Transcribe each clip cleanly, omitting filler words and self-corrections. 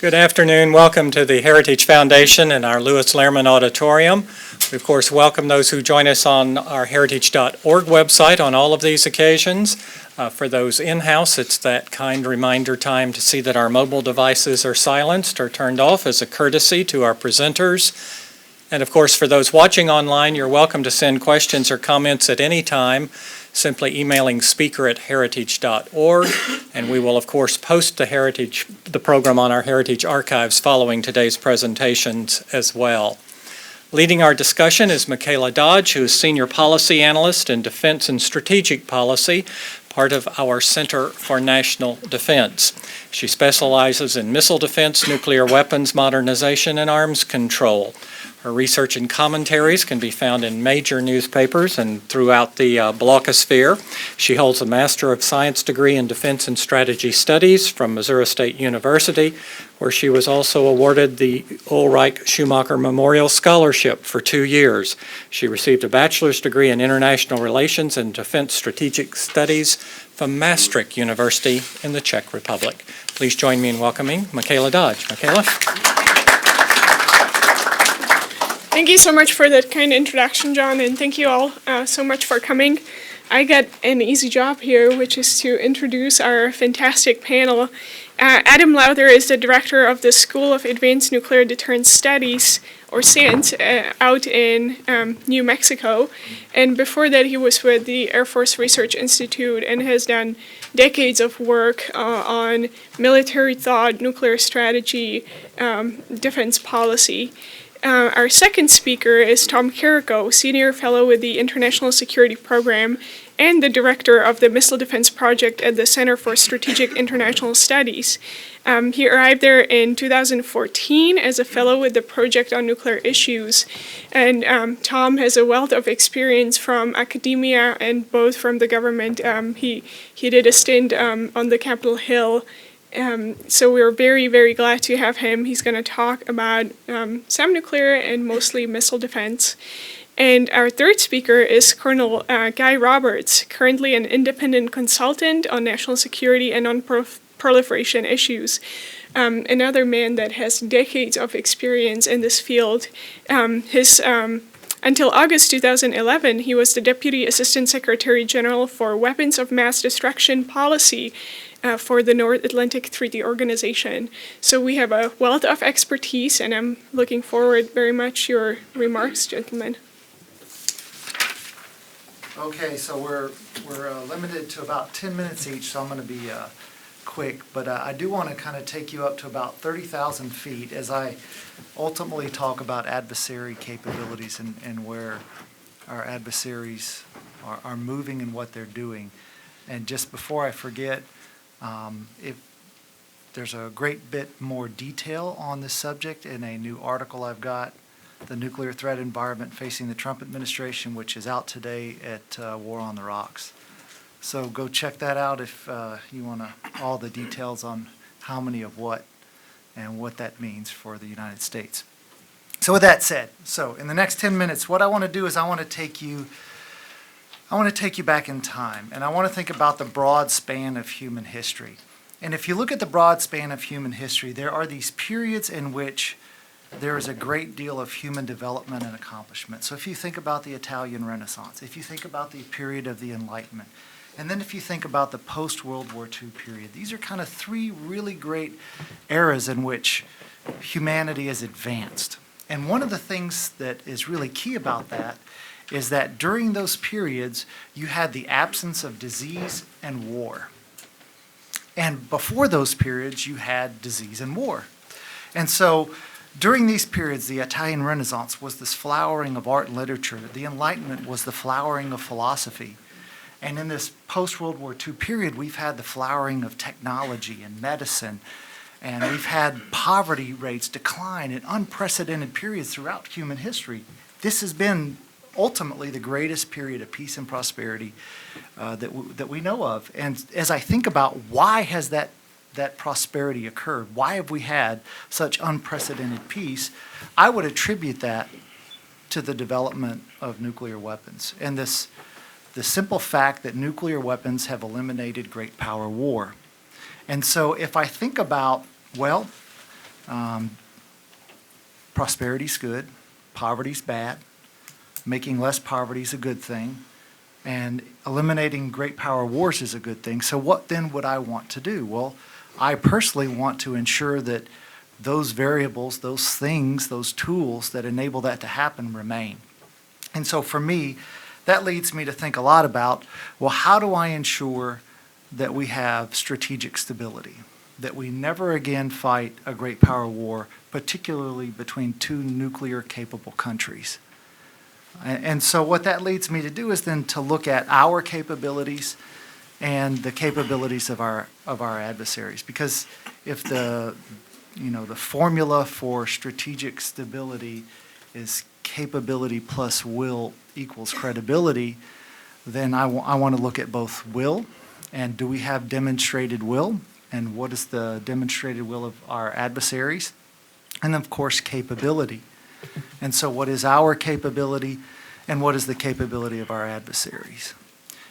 Good afternoon. Welcome to the Heritage Foundation and our Lewis Lehrman Auditorium. We, of course, welcome those who join us on our heritage.org website on all of these occasions. For those in-house, it's that kind reminder time to see that our mobile devices are silenced or turned off as a courtesy to our presenters. And, of course, for those watching online, you're welcome to send questions or comments at any time, simply emailing speaker@heritage.org, and we will, of course, post the program on our Heritage archives following today's presentations as well. Leading our discussion is Michaela Dodge, who is Senior Policy Analyst in Defense and Strategic Policy, part of our Center for National Defense. She specializes in missile defense, nuclear weapons modernization, and arms control. Her research and commentaries can be found in major newspapers and throughout the blogosphere. She holds a Master of Science degree in Defense and Strategy Studies from Missouri State University, where she was also awarded the Ulrich Schumacher Memorial Scholarship for 2 years. She received a bachelor's degree in International Relations and Defense Strategic Studies from Maastricht University in the Czech Republic. Please join me in welcoming Michaela Dodge. Michaela? Thank you so much for that kind introduction, John, and thank you all so much for coming. I got an easy job here, which is to introduce our fantastic panel. Adam Lowther is the director of the School of Advanced Nuclear Deterrence Studies, or SANS, out in New Mexico. And before that, he was with the Air Force Research Institute and has done decades of work on military thought, nuclear strategy, defense policy. Our second speaker is Tom Carrico, Senior Fellow with the International Security Program and the Director of the Missile Defense Project at the Center for Strategic International Studies. He arrived there in 2014 as a fellow with the Project on Nuclear Issues. And Tom has a wealth of experience from academia and both from the government. He did a stint on the Capitol Hill. So we're very, very glad to have him. He's going to talk about some nuclear and mostly missile defense. And our third speaker is Colonel Guy Roberts, currently an independent consultant on national security and non-proliferation issues. Another man that has decades of experience in this field. Until August 2011, he was the Deputy Assistant Secretary General for Weapons of Mass Destruction Policy for the North Atlantic Treaty Organization. So we have a wealth of expertise, and I'm looking forward very much to your remarks, gentlemen. Okay, so we're limited to about 10 minutes each, so I'm going to be quick, but I do want to kind of take you up to about 30,000 feet as I ultimately talk about adversary capabilities and where our adversaries are moving and what they're doing. And just before I forget, if there's a great bit more detail on this subject in a new article I've got, The Nuclear Threat Environment Facing the Trump Administration, which is out today at War on the Rocks. So go check that out if you want all the details on how many of what and what that means for the United States. So with that said, so in the next 10 minutes, what I want to do is I want to take you back in time, and I want to think about the broad span of human history. And if you look at the broad span of human history, there are these periods in which there is a great deal of human development and accomplishment. So if you think about the Italian Renaissance, if you think about the period of the Enlightenment, and then if you think about the post-World War II period, these are kind of three really great eras in which humanity has advanced. And one of the things that is really key about that is that during those periods, you had the absence of disease and war. And before those periods, you had disease and war. And so during these periods, the Italian Renaissance was this flowering of art and literature. The Enlightenment was the flowering of philosophy. And in this post-World War II period, we've had the flowering of technology and medicine. And we've had poverty rates decline in unprecedented periods throughout human history. This has been ultimately the greatest period of peace and prosperity that we know of. And as I think about why has that prosperity occurred, why have we had such unprecedented peace, I would attribute that to the development of nuclear weapons and the simple fact that nuclear weapons have eliminated great power war. And so if I think about, well, Prosperity's good, poverty's bad, making less poverty is a good thing, and eliminating great power wars is a good thing. So what then would I want to do? Well, I personally want to ensure that those variables, those things, those tools that enable that to happen remain. And so for me, that leads me to think a lot about, well, how do I ensure that we have strategic stability, that we never again fight a great power war, particularly between two nuclear-capable countries? And so what that leads me to do is then to look at our capabilities and the capabilities of our adversaries. Because if the formula for strategic stability is capability plus will equals credibility, then I want to look at both will and do we have demonstrated will, and what is the demonstrated will of our adversaries, and of course capability. And so what is our capability and what is the capability of our adversaries?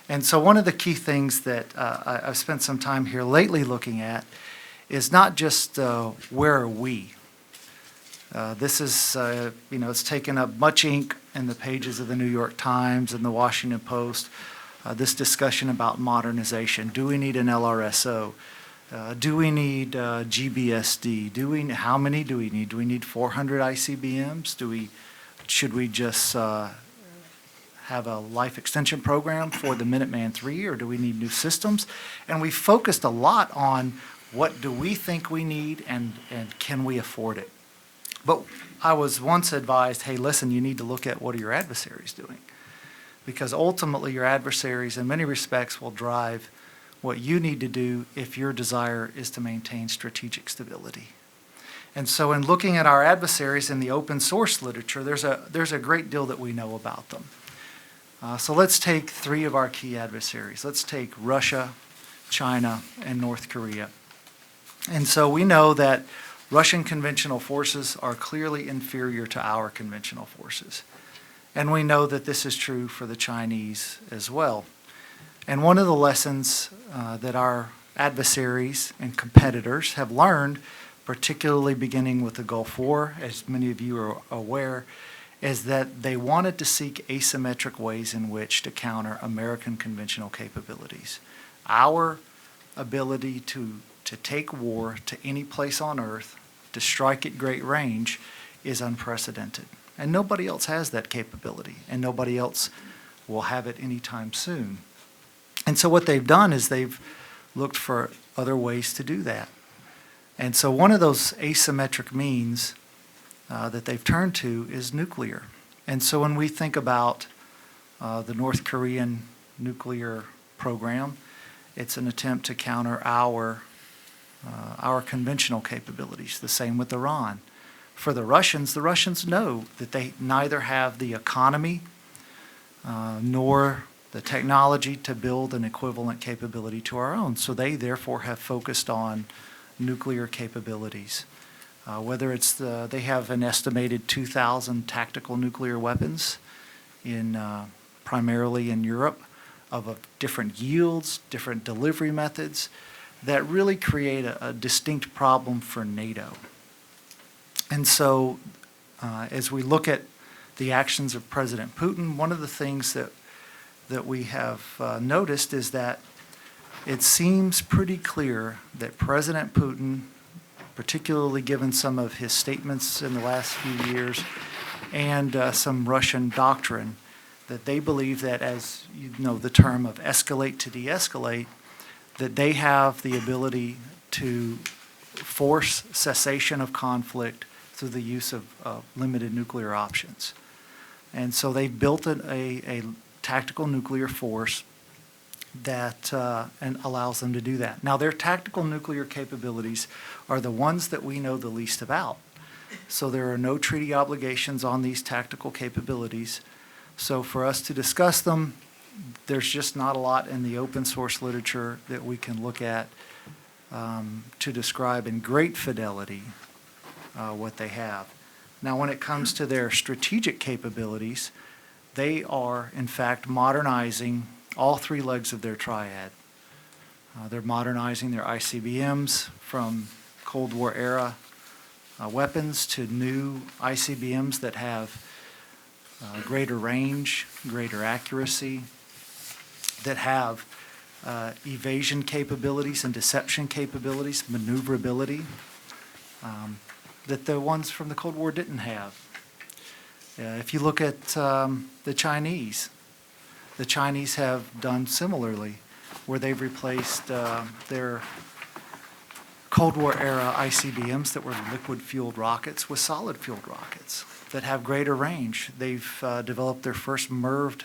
And so one of the key things that I've spent some time here lately looking at is not just where are we. This is, it's taken up much ink in the pages of the New York Times and the Washington Post, this discussion about modernization. Do we need an LRSO? Do we need GBSD? How many do we need? Do we need 400 ICBMs? Should we just have a life extension program for the Minuteman III, or do we need new systems? And we focused a lot on what do we think we need and can we afford it? But I was once advised, hey, listen, you need to look at what are your adversaries doing? Because ultimately your adversaries in many respects will drive what you need to do if your desire is to maintain strategic stability. And so in looking at our adversaries in the open source literature, there's a great deal that we know about them. So let's take three of our key adversaries. Let's take Russia, China, and North Korea. And so we know that Russian conventional forces are clearly inferior to our conventional forces. And we know that this is true for the Chinese as well. And one of the lessons that our adversaries and competitors have learned, particularly beginning with the Gulf War, as many of you are aware, is that they wanted to seek asymmetric ways in which to counter American conventional capabilities. Our ability to take war to any place on earth, to strike at great range, is unprecedented. And nobody else has that capability, and nobody else will have it anytime soon. And so what they've done is they've looked for other ways to do that. And so one of those asymmetric means that they've turned to is nuclear. And so when we think about the North Korean nuclear program, it's an attempt to counter our conventional capabilities. The same with Iran. For the Russians know that they neither have the economy nor the technology to build an equivalent capability to our own. So they therefore have focused on nuclear capabilities. Whether it's they have an estimated 2,000 tactical nuclear weapons primarily in Europe of different yields, different delivery methods that really create a distinct problem for NATO. And so as we look at the actions of President Putin, one of the things that we have noticed is that it seems pretty clear that President Putin, particularly given some of his statements in the last few years and some Russian doctrine, that they believe that, as you know the term of escalate to de-escalate, that they have the ability to force cessation of conflict through the use of limited nuclear options. And so they've built a tactical nuclear force that and allows them to do that. Now, their tactical nuclear capabilities are the ones that we know the least about. So there are no treaty obligations on these tactical capabilities. So for us to discuss them, there's just not a lot in the open source literature that we can look at to describe in great fidelity what they have. Now, when it comes to their strategic capabilities, they are, in fact, modernizing all three legs of their triad. They're modernizing their ICBMs from Cold War era weapons to new ICBMs that have greater range, greater accuracy, that have evasion capabilities and deception capabilities, maneuverability, that the ones from the Cold War didn't have. If you look at the Chinese have done similarly, where they've replaced their Cold War era ICBMs that were liquid-fueled rockets with solid-fueled rockets that have greater range. They've developed their first MIRVed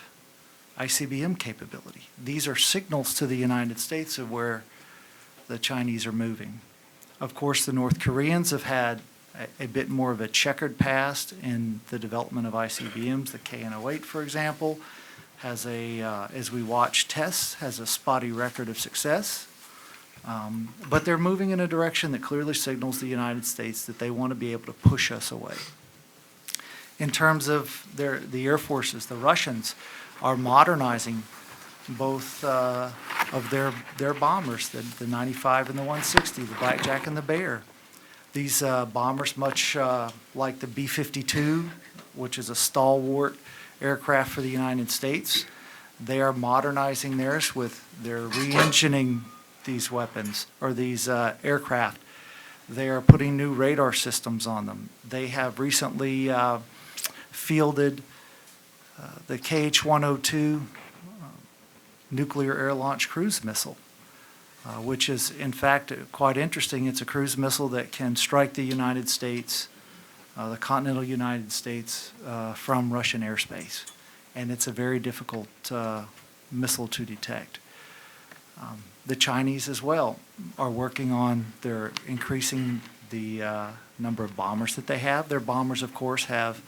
ICBM capability. These are signals to the United States of where the Chinese are moving. Of course, the North Koreans have had a bit more of a checkered past in the development of ICBMs. The KN-08, for example, has as we watch tests, has a spotty record of success. But they're moving in a direction that clearly signals the United States that they want to be able to push us away. In terms of the air forces, the Russians are modernizing both of their bombers, the 95 and the 160, the Blackjack and the Bear. These bombers, much like the B-52, which is a stalwart aircraft for the United States, they are modernizing theirs they're re-engineering these weapons or these aircraft. They are putting new radar systems on them. They have recently fielded the KH-102 nuclear air-launched cruise missile, which is, in fact, quite interesting. It's a cruise missile that can strike the United States, the continental United States, from Russian airspace. And it's a very difficult missile to detect. The Chinese as well are working on, they're increasing the number of bombers that they have. Their bombers, of course, have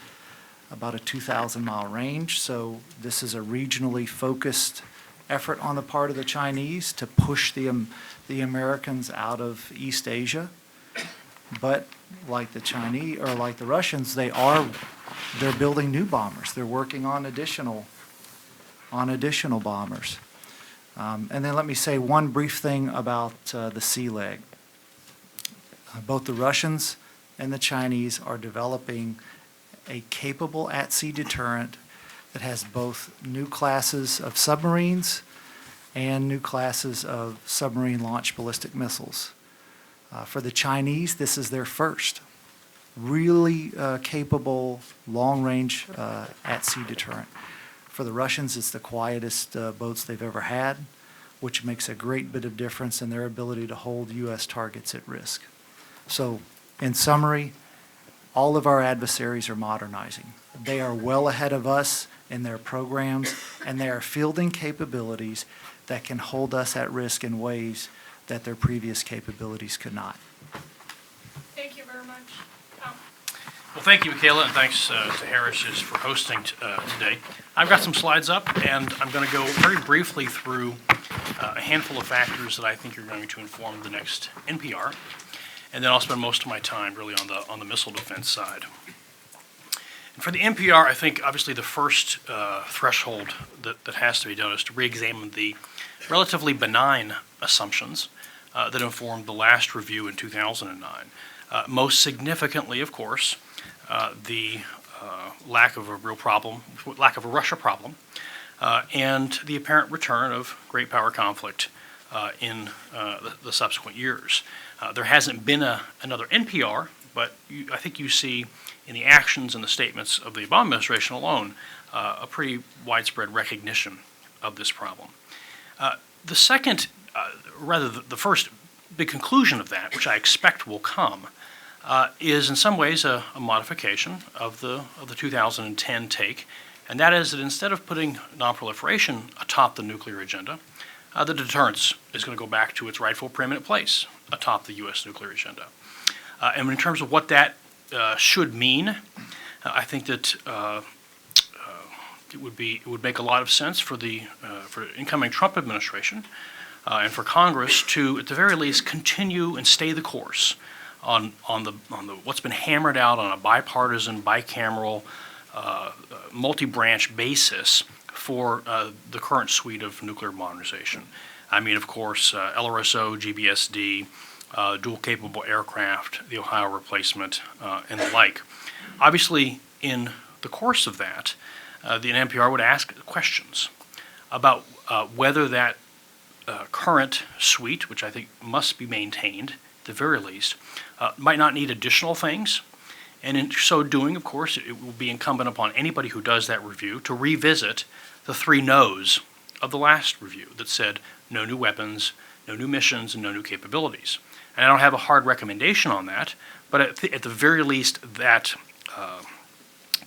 about a 2,000-mile range, so this is a regionally focused effort on the part of the Chinese to push the Americans out of East Asia. But like the Chinese, or like the Russians, they're building new bombers. They're working on additional bombers. And then let me say one brief thing about the sea leg. Both the Russians and the Chinese are developing a capable at-sea deterrent that has both new classes of submarines and new classes of submarine-launched ballistic missiles. For the Chinese, this is their first really capable long-range at-sea deterrent. For the Russians, it's the quietest boats they've ever had, which makes a great bit of difference in their ability to hold U.S. targets at risk. So, in summary, all of our adversaries are modernizing. They are well ahead of us in their programs, and they are fielding capabilities that can hold us at risk in ways that their previous capabilities could not. Thank you very much. Tom. Well, thank you, Michaela, and thanks to Harris's for hosting today. I've got some slides up, and I'm going to go very briefly through a handful of factors that I think are going to inform the next NPR, and then I'll spend most of my time really on the missile defense side. And for the NPR, I think obviously the first threshold that has to be done is to re-examine the relatively benign assumptions that informed the last review in 2009. Most significantly, of course, the lack of a Russia problem, and the apparent return of great power conflict in the subsequent years. There hasn't been another NPR, but I think you see in the actions and the statements of the Obama administration alone a pretty widespread recognition of this problem. The second, the first big conclusion of that, which I expect will come, is in some ways a modification of the 2010 take, and that is that instead of putting nonproliferation atop the nuclear agenda, the deterrence is going to go back to its rightful preeminent place atop the U.S. nuclear agenda. And in terms of what that should mean, I think that it would make a lot of sense for the incoming Trump administration and for Congress to, at the very least, continue and stay the course on the what's been hammered out on a bipartisan, bicameral, multi-branch basis for the current suite of nuclear modernization. I mean, of course, LRSO, GBSD, dual-capable aircraft, the Ohio replacement, and the like. Obviously, in the course of that, the NPR would ask questions about whether that current suite, which I think must be maintained at the very least, might not need additional things. And in so doing, of course, it will be incumbent upon anybody who does that review to revisit the 3 no's of the last review that said no new weapons, no new missions, and no new capabilities. And I don't have a hard recommendation on that, but at the very least, that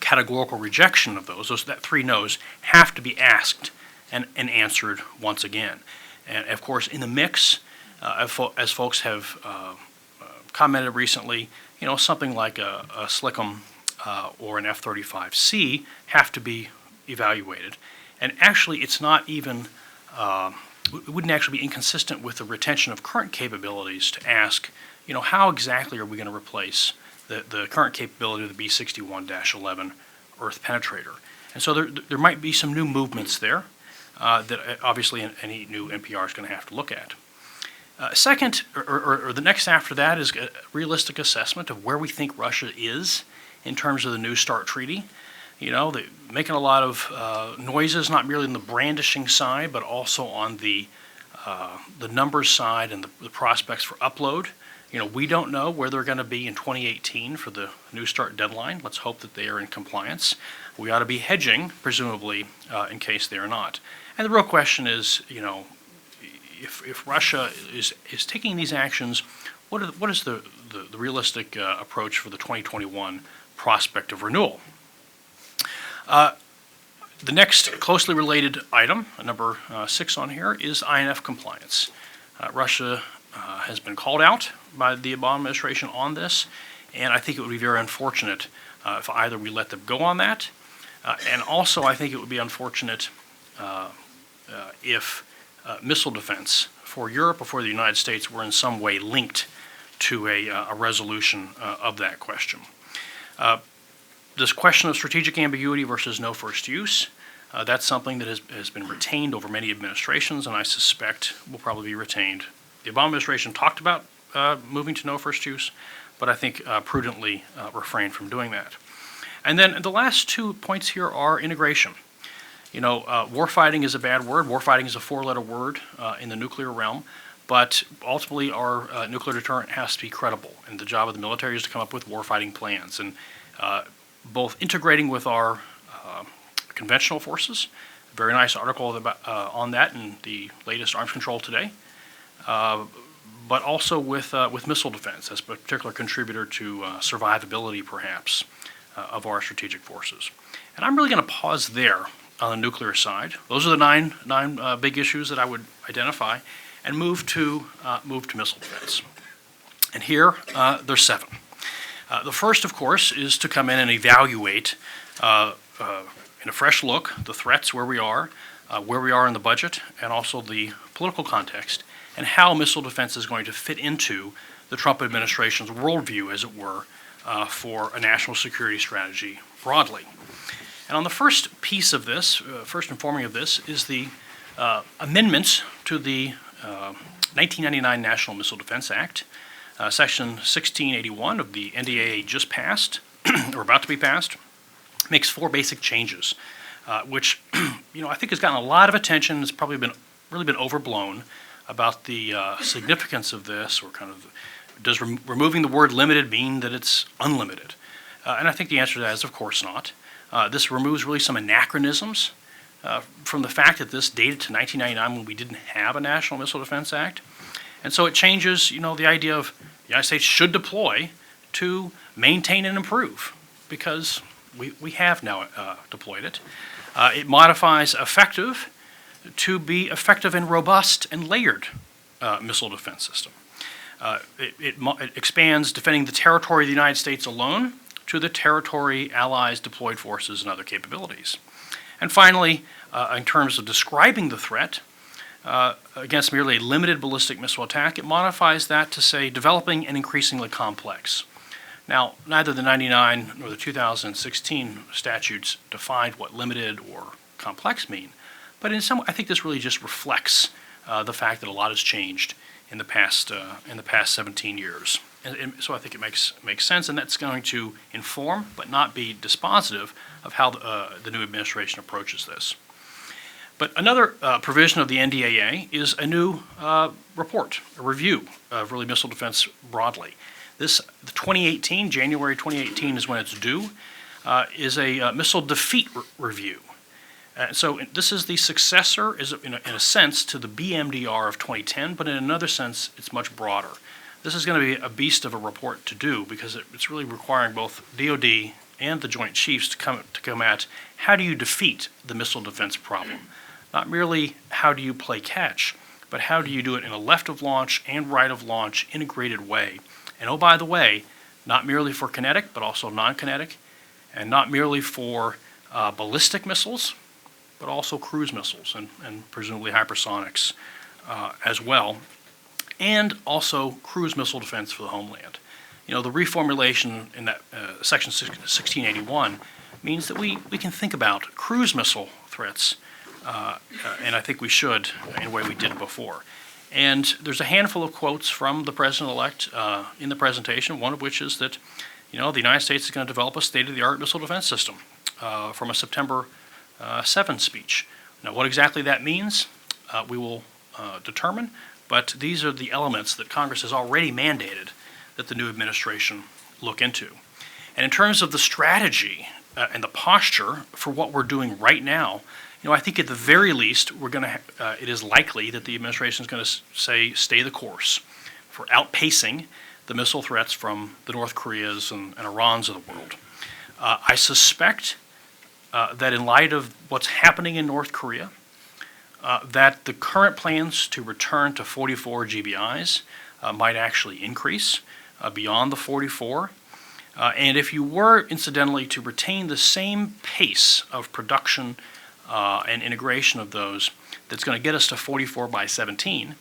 categorical rejection of that 3 no's have to be asked and answered once again. And of course, in the mix, as folks have commented recently, something like a Slickum or an F-35C have to be evaluated. And actually, it's not even, it wouldn't actually be inconsistent with the retention of current capabilities to ask, how exactly are we going to replace the current capability of the B-61-11 Earth penetrator? And so there might be some new movements there that obviously any new NPR is going to have to look at. Second, or the next after that, is a realistic assessment of where we think Russia is in terms of the New START treaty. They're making a lot of noises, not merely on the brandishing side, but also on the numbers side and the prospects for upload. We don't know where they're going to be in 2018 for the New START deadline. Let's hope that they are in compliance. We ought to be hedging, presumably, in case they are not. And the real question is, if Russia is taking these actions, what is the realistic approach for the 2021 prospect of renewal? The next closely related item, number 6 on here, is INF compliance. Russia has been called out by the Obama administration on this, and I think it would be very unfortunate if either we let them go on that, and also I think it would be unfortunate if missile defense for Europe or for the United States were in some way linked to a resolution of that question. This question of strategic ambiguity versus no first use, that's something that has been retained over many administrations, and I suspect will probably be retained. The Obama administration talked about moving to no first use, but I think prudently refrained from doing that. And then the last 2 points here are integration. Warfighting is a bad word. Warfighting is a 4-letter word in the nuclear realm, but ultimately our nuclear deterrent has to be credible, and the job of the military is to come up with warfighting plans. And both integrating with our conventional forces, a very nice article on that in the latest Arms Control today, but also with missile defense as a particular contributor to survivability, perhaps, of our strategic forces. And I'm really going to pause there on the nuclear side. Those are the nine big issues that I would identify, and move to missile defense. And here, there's 7. The first, of course, is to come in and evaluate, in a fresh look, the threats where we are in the budget, and also the political context, and how missile defense is going to fit into the Trump administration's worldview, as it were, for a national security strategy broadly. And on the first piece of this, first informing of this, is the amendments to the 1999 National Missile Defense Act. Section 1681 of the NDAA just passed, or about to be passed, makes 4 basic changes, which I think has gotten a lot of attention. It's probably really been overblown about the significance of this, or kind of does removing the word limited mean that it's unlimited? And I think the answer to that is of course not. This removes really some anachronisms from the fact that this dated to 1999 when we didn't have a National Missile Defense Act. And so it changes, the idea of the United States should deploy to maintain and improve, because we have now deployed it. It modifies effective to be effective and robust and layered missile defense system. It expands defending the territory of the United States alone to the territory, allies, deployed forces, and other capabilities. And finally, in terms of describing the threat, against merely a limited ballistic missile attack, it modifies that to say developing and increasingly complex. Now, neither the 99 nor the 2016 statutes defined what limited or complex mean, but in some way, I think this really just reflects the fact that a lot has changed in the past 17 years. And so I think it makes sense, and that's going to inform but not be dispositive of how the new administration approaches this. But another provision of the NDAA is a new report, a review of really missile defense broadly. The 2018, January 2018 is when it's due, is a missile defeat review. So this is the successor, in a sense, to the BMDR of 2010, but in another sense, it's much broader. This is going to be a beast of a report to do because it's really requiring both DoD and the Joint Chiefs to come at how do you defeat the missile defense problem. Not merely how do you play catch, but how do you do it in a left of launch and right of launch integrated way. And oh, by the way, not merely for kinetic, but also non-kinetic, and not merely for ballistic missiles, but also cruise missiles and presumably hypersonics as well, and also cruise missile defense for the homeland. You know, the reformulation in that Section 1681 means that we can think about cruise missile threats, and I think we should in a way we did before. And there's a handful of quotes from the President-elect in the presentation, one of which is that, you know, the United States is going to develop a state-of-the-art missile defense system from a September 7 speech. Now, what exactly that means, we will determine, but these are the elements that Congress has already mandated that the new administration look into. And in terms of the strategy and the posture for what we're doing right now, you know, I think at the very least, it is likely that the administration is going to say, stay the course for outpacing the missile threats from the North Koreas and Irans of the world. I suspect that in light of what's happening in North Korea, that the current plans to return to 44 GBIs might actually increase beyond the 44. And if you were, incidentally, to retain the same pace of production and integration of those that's going to get us to 44 by 17,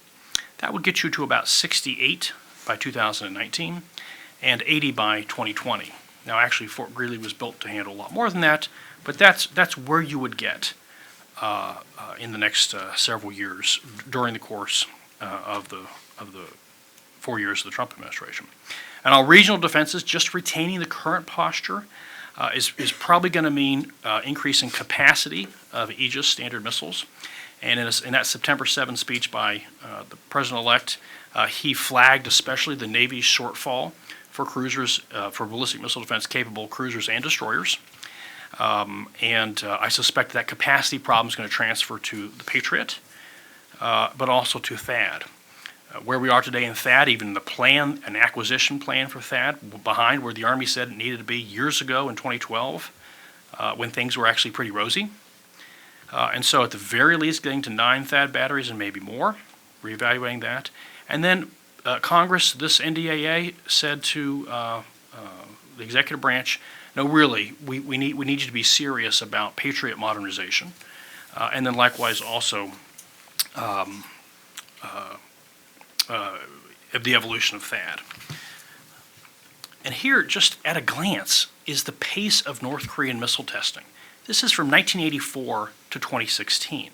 that would get you to about 68 by 2019 and 80 by 2020. Now, actually, Fort Greely was built to handle a lot more than that, but that's where you would get in the next several years during the course of the 4 years of the Trump administration. And on regional defenses, just retaining the current posture is probably going to mean increasing capacity of Aegis Standard missiles. And in that September 7 speech by the President-elect, he flagged especially the Navy's shortfall for cruisers, for ballistic missile defense capable cruisers and destroyers. And I suspect that capacity problem is going to transfer to the Patriot, but also to THAAD. Where we are today in THAAD, even the plan, an acquisition plan for THAAD, behind where the Army said it needed to be years ago in 2012, when things were actually pretty rosy. And so at the very least, getting to 9 THAAD batteries and maybe more, reevaluating that. And then Congress, this NDAA, said to the executive branch, no, really, we need you to be serious about Patriot modernization. And then likewise also of the evolution of THAAD. And here, just at a glance, is the pace of North Korean missile testing. This is from 1984 to 2016.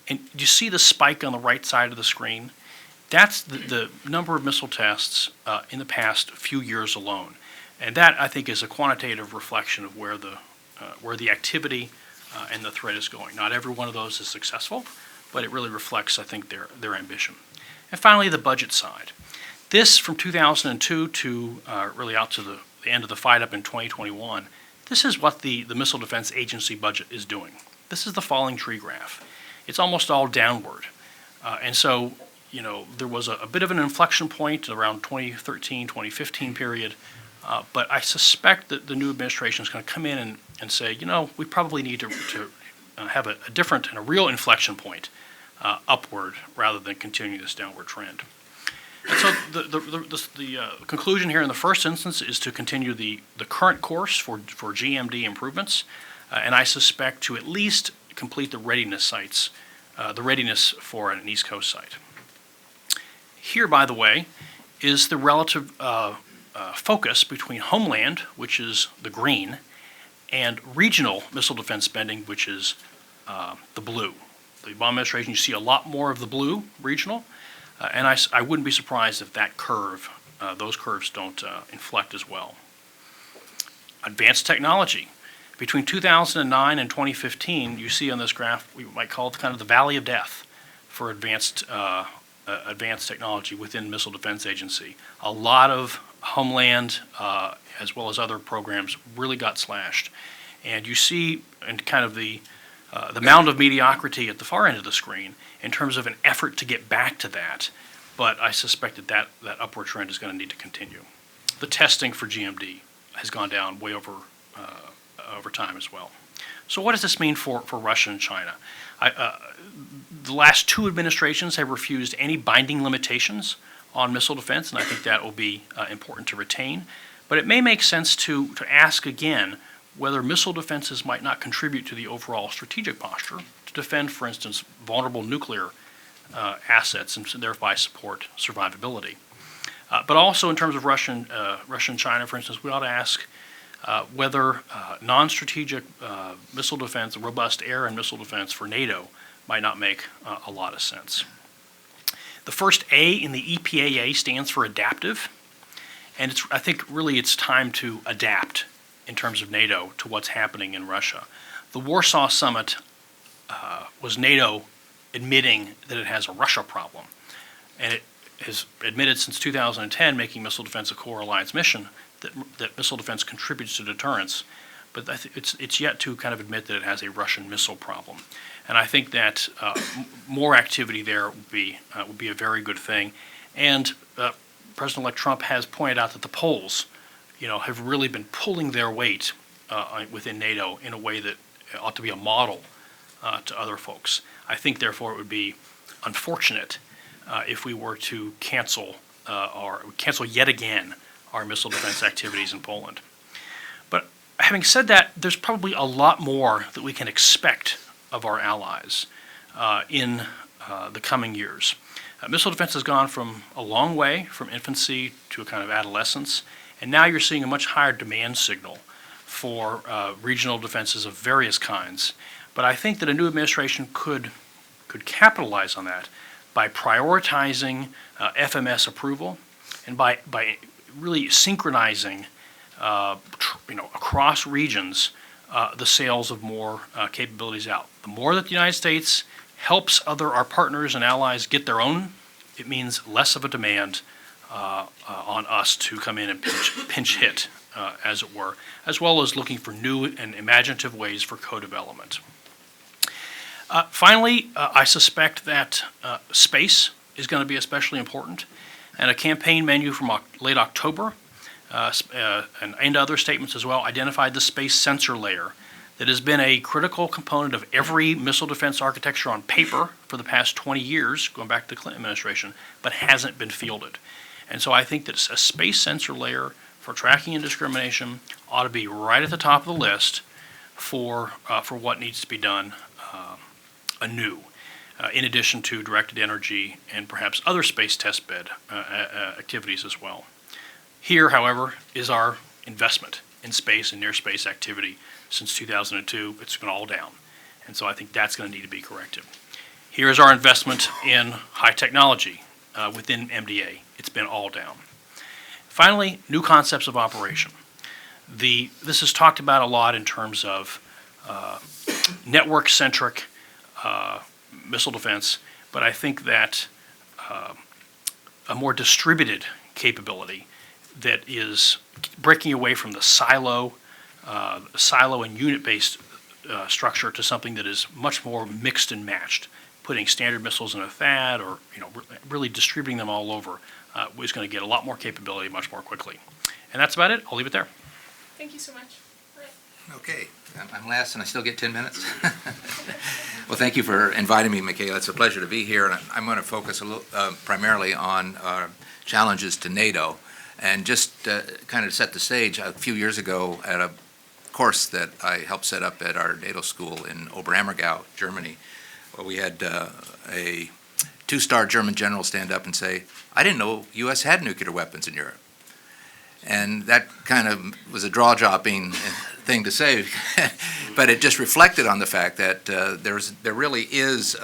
And you see the spike on the right side of the screen? That's the number of missile tests in the past few years alone. And that, I think, is a quantitative reflection of where the activity and the threat is going. Not every one of those is successful, but it really reflects, I think, their ambition. And finally, the budget side. This, from 2002 to really out to the end of the fight up in 2021, this is what the Missile Defense Agency budget is doing. This is the falling tree graph. It's almost all downward. And so, you know, there was a bit of an inflection point around 2013, 2015 period. But I suspect that the new administration is going to come in and say, you know, we probably need to have a different and a real inflection point upward rather than continuing this downward trend. And so the conclusion here in the first instance is to continue the current course for GMD improvements, and I suspect to at least complete the readiness sites, the readiness for an East Coast site. Here, by the way, is the relative focus between Homeland, which is the green, and regional missile defense spending, which is the blue. The Obama administration, you see a lot more of the blue, regional, And I wouldn't be surprised if those curves don't inflect as well. Advanced technology. Between 2009 and 2015, you see on this graph, we might call it kind of the valley of death for advanced technology within Missile Defense Agency. A lot of Homeland, as well as other programs, really got slashed. And you see in kind of the mound of mediocrity at the far end of the screen in terms of an effort to get back to that. But I suspect that upward trend is going to need to continue. The testing for GMD has gone down way over time as well. So what does this mean for Russia and China? The last two administrations have refused any binding limitations on missile defense, and I think that will be important to retain. But it may make sense to ask again whether missile defenses might not contribute to the overall strategic posture to defend, for instance, vulnerable nuclear assets and thereby support survivability. But also in terms of Russia and China, for instance, we ought to ask whether non-strategic missile defense, robust air and missile defense for NATO might not make a lot of sense. The first A in the EPAA stands for adaptive, and I think really it's time to adapt in terms of NATO to what's happening in Russia. The Warsaw Summit was NATO admitting that it has a Russia problem, and it has admitted since 2010, making missile defense a core alliance mission, that missile defense contributes to deterrence, but it's yet to kind of admit that it has a Russian missile problem. And I think that more activity there would be a very good thing. And President-elect Trump has pointed out that the Poles, have really been pulling their weight within NATO in a way that ought to be a model to other folks. I think, therefore, it would be unfortunate if we were to cancel yet again our missile defense activities in Poland. But having said that, there's probably a lot more that we can expect of our allies in the coming years. Missile defense has gone from a long way from infancy to a kind of adolescence, and now you're seeing a much higher demand signal for regional defenses of various kinds. But I think that a new administration could capitalize on that by prioritizing FMS approval and by really synchronizing, across regions, the sales of more capabilities out. The more that the United States helps our partners and allies get their own, it means less of a demand on us to come in and pinch hit, as it were, as well as looking for new and imaginative ways for co-development. Finally, I suspect that space is going to be especially important, and a campaign menu from late October and other statements as well identified the space sensor layer that has been a critical component of every missile defense architecture on paper for the past 20 years, going back to the Clinton administration, but hasn't been fielded. And so I think that a space sensor layer for tracking and discrimination ought to be right at the top of the list for what needs to be done anew, in addition to directed energy and perhaps other space testbed activities as well. Here, however, is our investment in space and near space activity since 2002. It's been all down, and so I think that's going to need to be corrected. Here is our investment in high technology within MDA. It's been all down. Finally, new concepts of operation. This is talked about a lot in terms of network-centric missile defense, but I think that a more distributed capability that is breaking away from the silo and unit-based structure to something that is much more mixed and matched, putting standard missiles in a THAAD or really distributing them all over is going to get a lot more capability much more quickly. And that's about it. I'll leave it there. Thank you so much. Okay, I'm last and I still get 10 minutes. Well, thank you for inviting me, Michaela. It's a pleasure to be here, and I'm going to focus primarily on challenges to NATO. And just kind of set the stage, a few years ago at a course that I helped set up at our NATO school in Oberammergau, Germany, where we had a two-star German general stand up and say, "I didn't know U.S. had nuclear weapons in Europe." And that kind of was a jaw-dropping thing to say, but it just reflected on the fact that there really is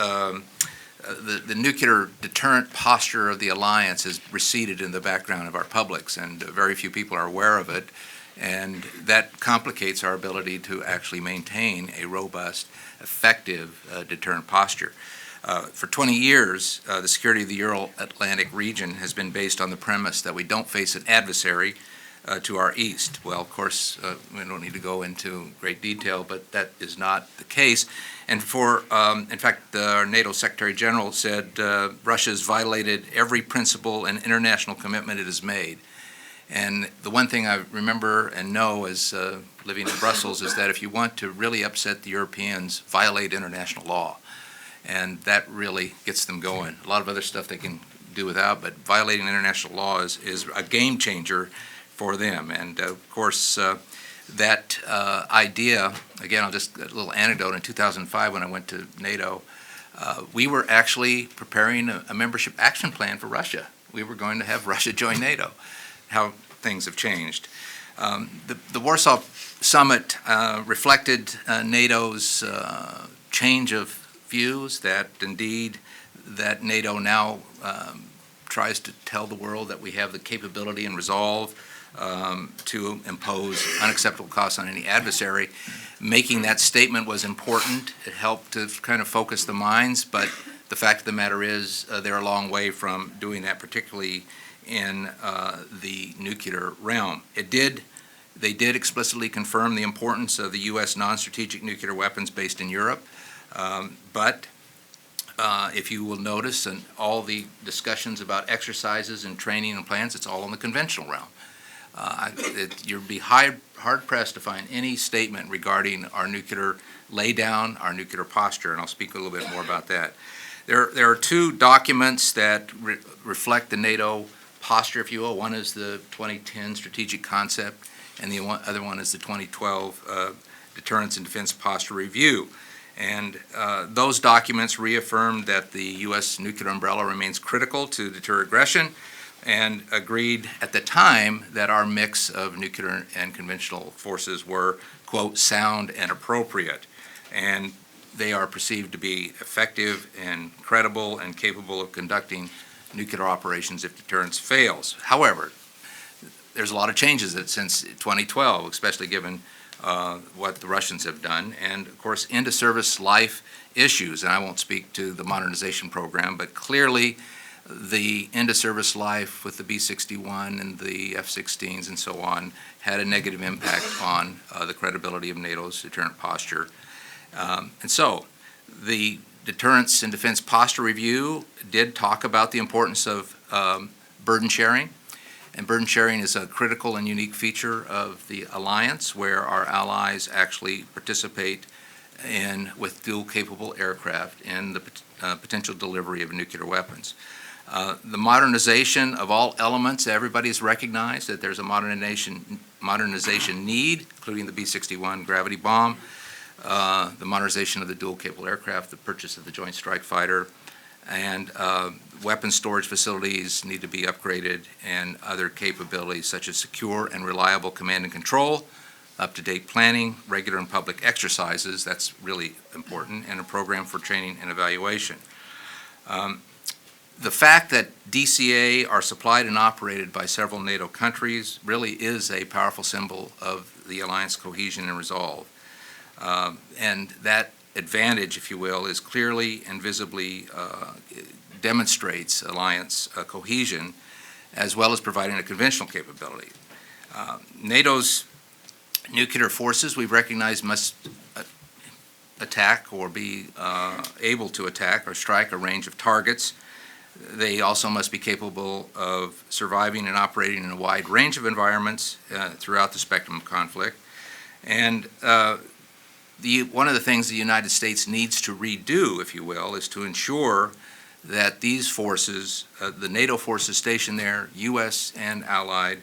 the nuclear deterrent posture of the alliance has receded in the background of our publics, and very few people are aware of it. And that complicates our ability to actually maintain a robust, effective deterrent posture. For 20 years, the security of the Euro-Atlantic region has been based on the premise that we don't face an adversary to our east. Well, of course, we don't need to go into great detail, but that is not the case. And in fact, our NATO Secretary General said Russia's violated every principle and international commitment it has made. And the one thing I remember and know as living in Brussels is that if you want to really upset the Europeans, violate international law. And that really gets them going. A lot of other stuff they can do without, but violating international law is a game changer for them. And of course, that idea, again, I'll just a little anecdote. In 2005, when I went to NATO, we were actually preparing a membership action plan for Russia. We were going to have Russia join NATO. How things have changed. The Warsaw Summit reflected NATO's change of views, that indeed that NATO now tries to tell the world that we have the capability and resolve to impose unacceptable costs on any adversary. Making that statement was important. It helped to kind of focus the minds, but the fact of the matter is they're a long way from doing that, particularly in the nuclear realm. They did explicitly confirm the importance of the U.S. non-strategic nuclear weapons based in Europe. But if you will notice, in all the discussions about exercises and training and plans, it's all in the conventional realm. You'd be hard-pressed to find any statement regarding our nuclear laydown, our nuclear posture, and I'll speak a little bit more about that. There are two documents that reflect the NATO posture, if you will. One is the 2010 strategic concept, and the other one is the 2012 Deterrence and Defense Posture Review. And those documents reaffirmed that the U.S. nuclear umbrella remains critical to deter aggression, and agreed at the time that our mix of nuclear and conventional forces were, quote, sound and appropriate. And they are perceived to be effective and credible and capable of conducting nuclear operations if deterrence fails. However, there's a lot of changes since 2012, especially given what the Russians have done, and of course into service life issues. And I won't speak to the modernization program, but clearly the into service life with the B-61 and the F-16s and so on had a negative impact on the credibility of NATO's deterrent posture. And so the Deterrence and Defense Posture Review did talk about the importance of burden sharing. And burden sharing is a critical and unique feature of the alliance, where our allies actually participate with dual-capable aircraft in the potential delivery of nuclear weapons. The modernization of all elements, everybody's recognized that there's a modernization need, including the B-61 gravity bomb, the modernization of the dual-capable aircraft, the purchase of the Joint Strike Fighter, and weapons storage facilities need to be upgraded, and other capabilities such as secure and reliable command and control, up-to-date planning, regular and public exercises, that's really important, and a program for training and evaluation. The fact that DCA are supplied and operated by several NATO countries really is a powerful symbol of the alliance cohesion and resolve. And that advantage, if you will, is clearly and visibly demonstrates alliance cohesion, as well as providing a conventional capability. NATO's nuclear forces, we've recognized, must attack or be able to attack or strike a range of targets. They also must be capable of surviving and operating in a wide range of environments throughout the spectrum of conflict. And one of the things the United States needs to redo, if you will, is to ensure that these forces, the NATO forces stationed there, U.S. and allied,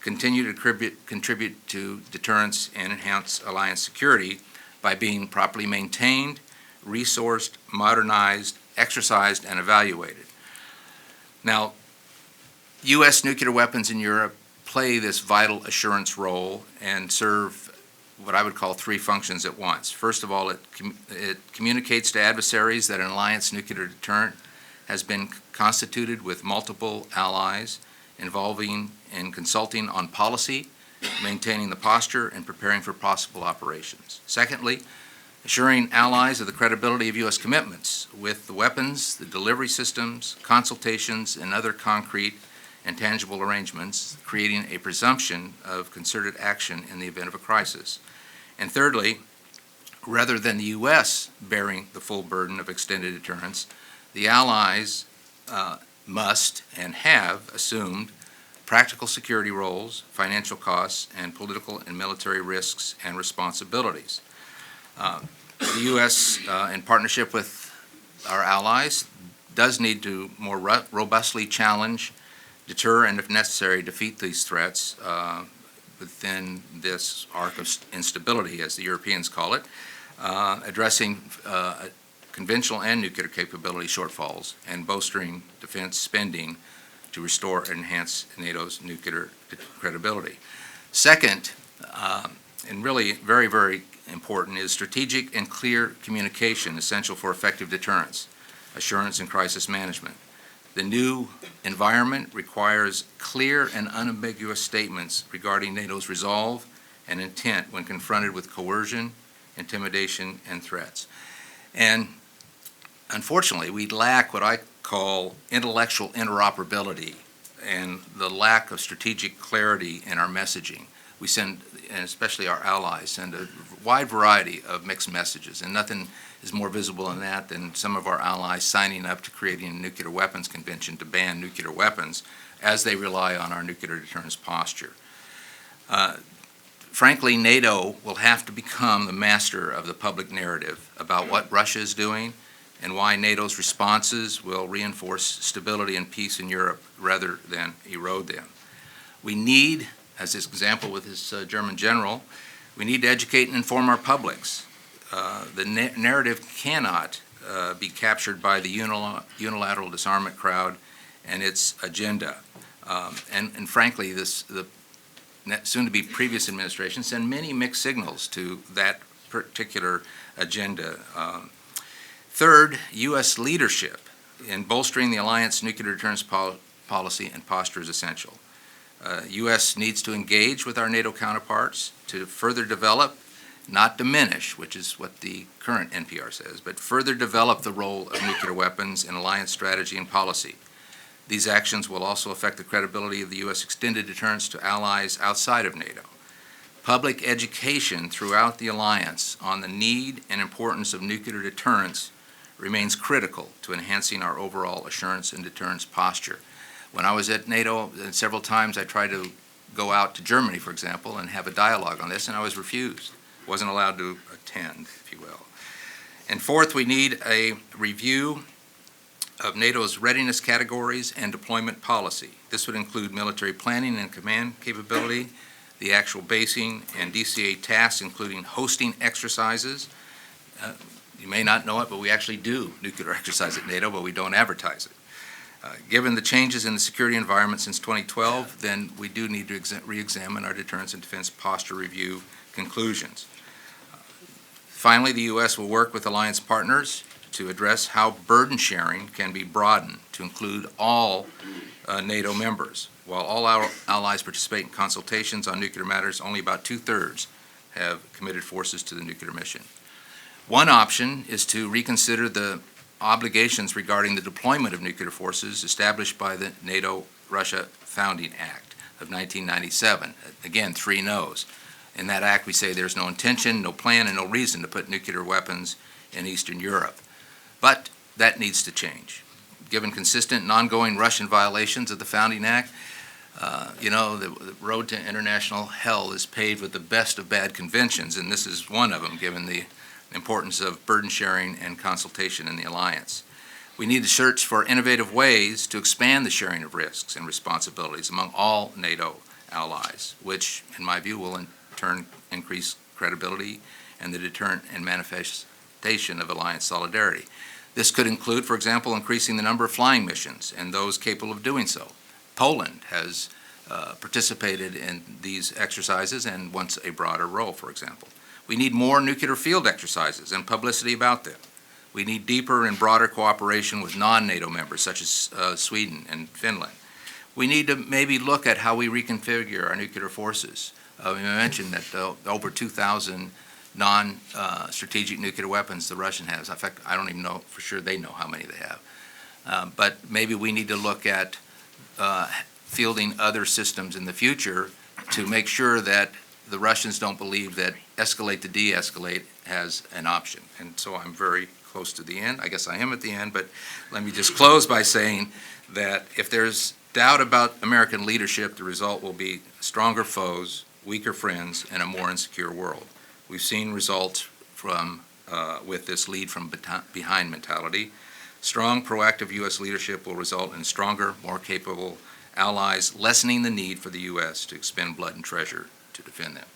continue to contribute to deterrence and enhance alliance security by being properly maintained, resourced, modernized, exercised, and evaluated. Now, U.S. nuclear weapons in Europe play this vital assurance role and serve what I would call three functions at once. First of all, it communicates to adversaries that an alliance nuclear deterrent has been constituted with multiple allies involving in consulting on policy, maintaining the posture, and preparing for possible operations. Secondly, assuring allies of the credibility of U.S. commitments with the weapons, the delivery systems, consultations, and other concrete and tangible arrangements, creating a presumption of concerted action in the event of a crisis. And thirdly, rather than the U.S. bearing the full burden of extended deterrence, the allies must and have assumed practical security roles, financial costs, and political and military risks and responsibilities. The U.S., in partnership with our allies, does need to more robustly challenge, deter, and if necessary, defeat these threats within this arc of instability, as the Europeans call it, addressing conventional and nuclear capability shortfalls and bolstering defense spending to restore and enhance NATO's nuclear credibility. Second, and really very, very important, is strategic and clear communication essential for effective deterrence, assurance, and crisis management. The new environment requires clear and unambiguous statements regarding NATO's resolve and intent when confronted with coercion, intimidation, and threats. And unfortunately, we lack what I call intellectual interoperability and the lack of strategic clarity in our messaging. We send, and especially our allies, send a wide variety of mixed messages, and nothing is more visible in that than some of our allies signing up to creating a nuclear weapons convention to ban nuclear weapons as they rely on our nuclear deterrence posture. Frankly, NATO will have to become the master of the public narrative about what Russia is doing and why NATO's responses will reinforce stability and peace in Europe rather than erode them. We need, as this example with this German general, we need to educate and inform our publics. The narrative cannot be captured by the unilateral disarmament crowd and its agenda. And frankly, the soon-to-be previous administration sent many mixed signals to that particular agenda. Third, U.S. leadership in bolstering the alliance nuclear deterrence policy and posture is essential. U.S. needs to engage with our NATO counterparts to further develop, not diminish, which is what the current NPR says, but further develop the role of nuclear weapons in alliance strategy and policy. These actions will also affect the credibility of the U.S. extended deterrence to allies outside of NATO. Public education throughout the alliance on the need and importance of nuclear deterrence remains critical to enhancing our overall assurance and deterrence posture. When I was at NATO, several times I tried to go out to Germany, for example, and have a dialogue on this, and I was refused. Wasn't allowed to attend, if you will. And fourth, we need a review of NATO's readiness categories and deployment policy. This would include military planning and command capability, the actual basing and DCA tasks, including hosting exercises. You may not know it, but we actually do nuclear exercise at NATO, but we don't advertise it. Given the changes in the security environment since 2012, then we do need to re-examine our deterrence and defense posture review conclusions. Finally, the U.S. will work with alliance partners to address how burden sharing can be broadened to include all NATO members. While all our allies participate in consultations on nuclear matters, only about 2/3 have committed forces to the nuclear mission. One option is to reconsider the obligations regarding the deployment of nuclear forces established by the NATO-Russia Founding Act of 1997. Again, 3 no's. In that act, we say there's no intention, no plan, and no reason to put nuclear weapons in Eastern Europe. But that needs to change. Given consistent and ongoing Russian violations of the Founding Act, the road to international hell is paved with the best of bad conventions, and this is one of them, given the importance of burden sharing and consultation in the alliance. We need to search for innovative ways to expand the sharing of risks and responsibilities among all NATO allies, which, in my view, will in turn increase credibility and the deterrent and manifestation of alliance solidarity. This could include, for example, increasing the number of flying missions and those capable of doing so. Poland has participated in these exercises and wants a broader role, for example. We need more nuclear field exercises and publicity about them. We need deeper and broader cooperation with non-NATO members, such as Sweden and Finland. We need to maybe look at how we reconfigure our nuclear forces. We mentioned that over 2,000 non-strategic nuclear weapons the Russian has. In fact, I don't even know for sure they know how many they have. But maybe we need to look at fielding other systems in the future to make sure that the Russians don't believe that escalate to de-escalate has an option. And so I'm very close to the end. I guess I am at the end, but let me just close by saying that if there's doubt about American leadership, the result will be stronger foes, weaker friends, and a more insecure world. We've seen results from with this lead from behind mentality. Strong, proactive U.S. leadership will result in stronger, more capable allies, lessening the need for the U.S. to expend blood and treasure to defend them.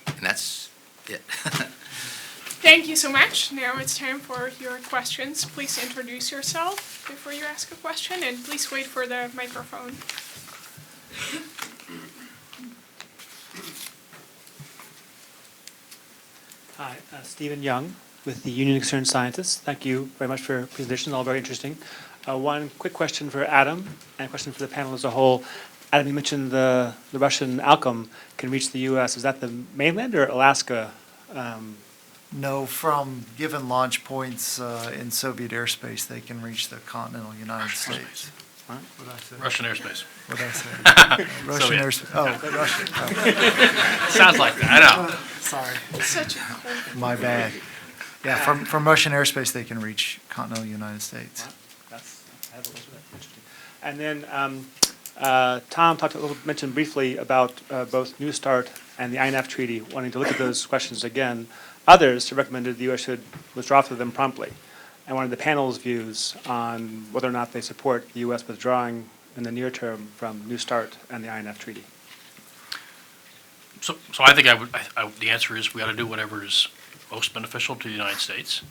And that's it. Thank you so much. Now it's time for your questions. Please introduce yourself before you ask a question, and please wait for the microphone. Hi, Stephen Young with the Union of Concerned Scientists. Thank you very much for your presentation, all very interesting. One quick question for Adam and a question for the panel as a whole. Adam, you mentioned the Russian outcome can reach the U.S. Is that the mainland or Alaska? No, from given launch points in Soviet airspace, they can reach the continental United States. What'd I say? Russian airspace. What'd I say? Russian Soviet. airspace. Oh, Russian. Oh, Sounds like that, I know. sorry, Such a cool. my bad. Yeah, from Russian airspace, they can reach continental United States. Interesting. And then Tom mentioned briefly about both New START and the INF Treaty, wanting to look at those questions again. Others have recommended the U.S. should withdraw from them promptly. I wanted the panel's views on whether or not they support the U.S. withdrawing in the near term from New START and the INF Treaty. So I think the answer is we ought to do whatever is most beneficial to the United States.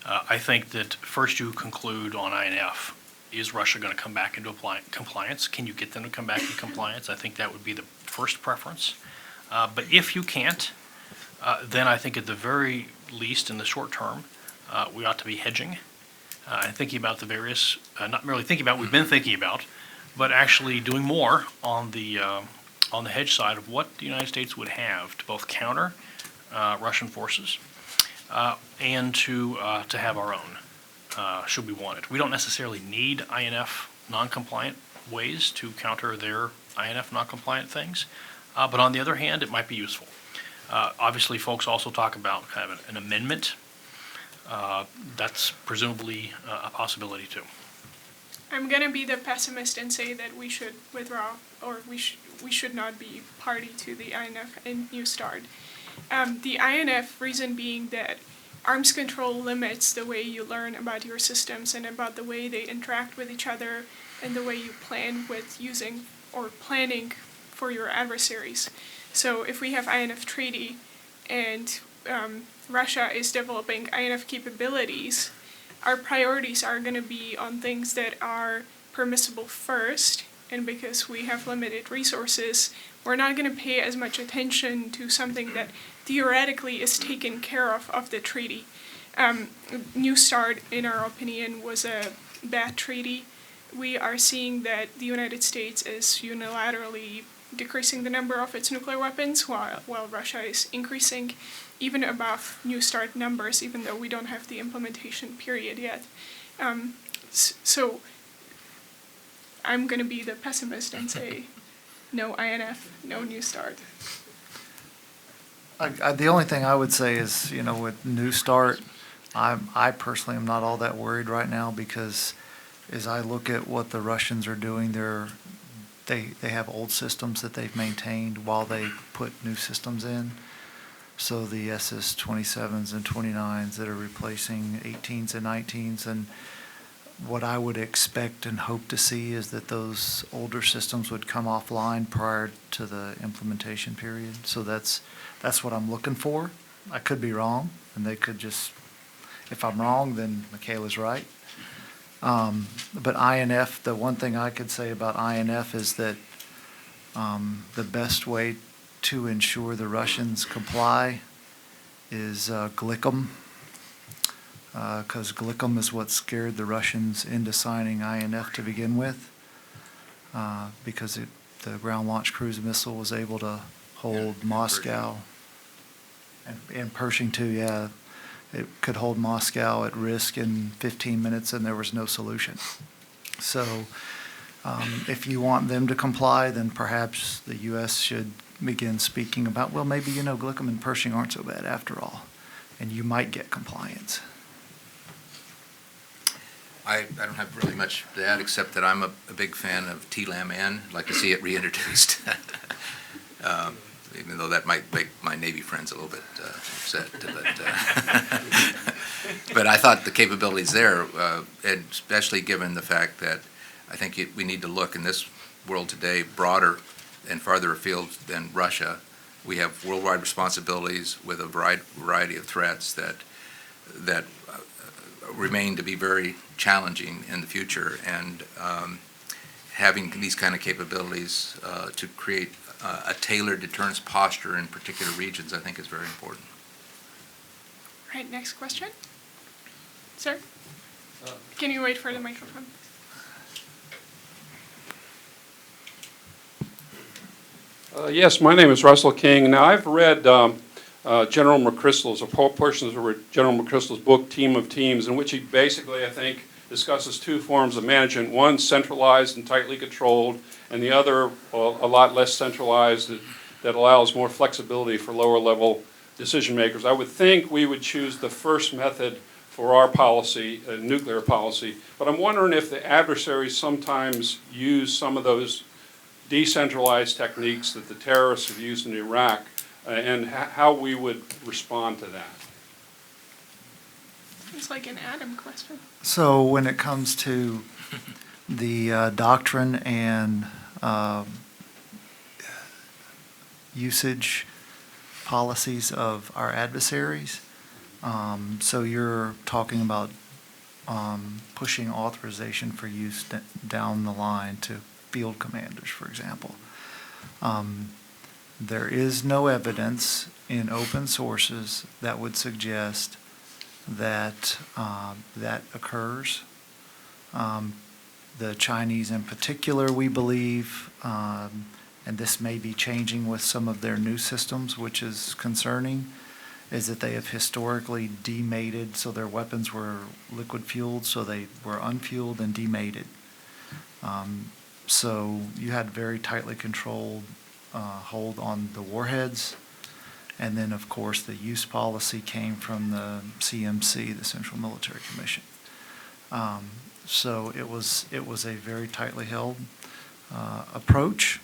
I think that first you conclude on INF. Is Russia going to come back into compliance? Can you get them to come back into compliance? I think that would be the first preference. But if you can't, then I think at the very least in the short term, we ought to be hedging and thinking about the various, not merely thinking about, we've been thinking about, but actually doing more on the hedge side of what the United States would have to both counter Russian forces and to have our own, should we want it. We don't necessarily need INF non-compliant ways to counter their INF non-compliant things, but on the other hand, it might be useful. Obviously, folks also talk about kind of an amendment. That's presumably a possibility too. I'm gonna be the pessimist and say that we should withdraw, or we should not be party to the INF and New START. The INF reason being that arms control limits the way you learn about your systems and about the way they interact with each other and the way you plan with using or planning for your adversaries. So if we have INF treaty and Russia is developing INF capabilities, our priorities are going to be on things that are permissible first, and because we have limited resources, we're not going to pay as much attention to something that theoretically is taken care of the treaty. New START, in our opinion, was a bad treaty. We are seeing that the United States is unilaterally decreasing the number of its nuclear weapons while Russia is increasing even above New START numbers, even though we don't have the implementation period yet. So I'm going to be the pessimist and say no INF, no New START. The only thing I would say is, with New START, I personally am not all that worried right now because as I look at what the Russians are doing, they have old systems that they've maintained while they put new systems in. So the SS-27s and 29s that are replacing 18s and 19s, and what I would expect and hope to see is that those older systems would come offline prior to the implementation period. So that's what I'm looking for. I could be wrong, and they could just, if I'm wrong, then Michaela's right. But INF, the one thing I could say about INF is that The best way to ensure the Russians comply is Glick'em, because Glick'em is what scared the Russians into signing INF to begin with, because the ground launch cruise missile was able to hold Moscow. And Pershing too, yeah. It could hold Moscow at risk in 15 minutes and there was no solution. So if you want them to comply, then perhaps the U.S. should begin speaking about, well, maybe, Glick'em and Pershing aren't so bad after all, and you might get compliance. I don't have really much to add, except that I'm a big fan of TLAM-N. I'd like to see it reintroduced. Even though that might make my Navy friends a little bit upset. But I thought the capabilities there, and especially given the fact that I think we need to look in this world today broader and farther afield than Russia. We have worldwide responsibilities with a variety of threats that remain to be very challenging in the future, and having these kind of capabilities to create a tailored deterrence posture in particular regions, I think, is very important. All right, next question. Sir? Can you wait for the microphone? Yes, my name is Russell King. Now, I've read General McChrystal's, or portions of General McChrystal's book, Team of Teams, in which he basically, I think, discusses two forms of management. One centralized and tightly controlled, and the other a lot less centralized that allows more flexibility for lower level decision makers. I would think we would choose the first method for our policy, nuclear policy, but I'm wondering if the adversaries sometimes use some of those decentralized techniques that the terrorists have used in Iraq, and how we would respond to that. It's like an Adam question. So when it comes to the doctrine and usage policies of our adversaries, so you're talking about pushing authorization for use down the line to field commanders, for example. There is no evidence in open sources that would suggest that that occurs. The Chinese in particular, we believe, and this may be changing with some of their new systems, which is concerning, is that they have historically demated, so their weapons were liquid fueled, so they were unfueled and demated. So you had very tightly controlled hold on the warheads. And then, of course, the use policy came from the CMC, the Central Military Commission. So it was a very tightly held approach.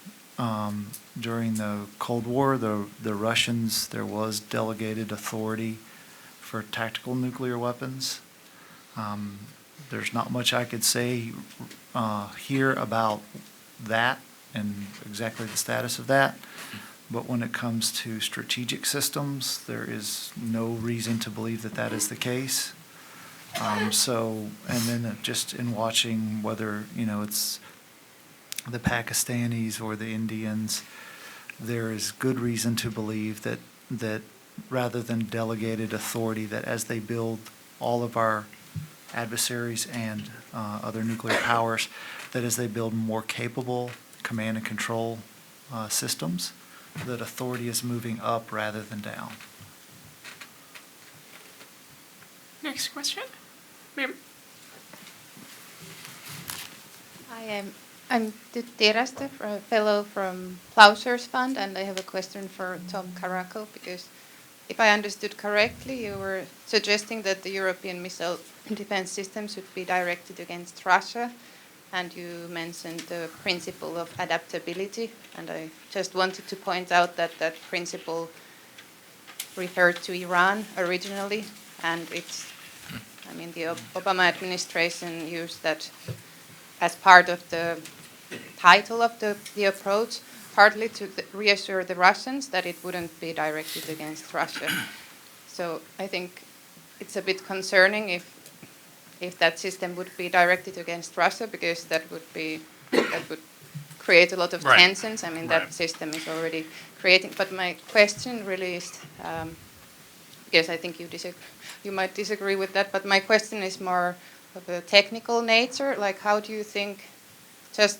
During the Cold War, the Russians, there was delegated authority for tactical nuclear weapons. There's not much I could say here about that and exactly the status of that. But when it comes to strategic systems, there is no reason to believe that that is the case. And then just in watching whether, it's the Pakistanis or the Indians, there is good reason to believe that rather than delegated authority, that as they build all of our adversaries and other nuclear powers, that as they build more capable command and control systems, that authority is moving up rather than down. Next question. Ma'am. Hi, I'm Tiraste, a fellow from Plowshares Fund, and I have a question for Tom Caraco, because if I understood correctly, you were suggesting that the European missile defense system should be directed against Russia, and you mentioned the principle of adaptability, and I just wanted to point out that that principle referred to Iran originally, and the Obama administration used that as part of the title of the approach, partly to reassure the Russians that it wouldn't be directed against Russia. So I think it's a bit concerning if that system would be directed against Russia, because that would create a lot of Right. tensions. I mean, that Right. system is already creating. But my question really is, yes, I think you might disagree with that, but my question is more of a technical nature. Like, how do you think, just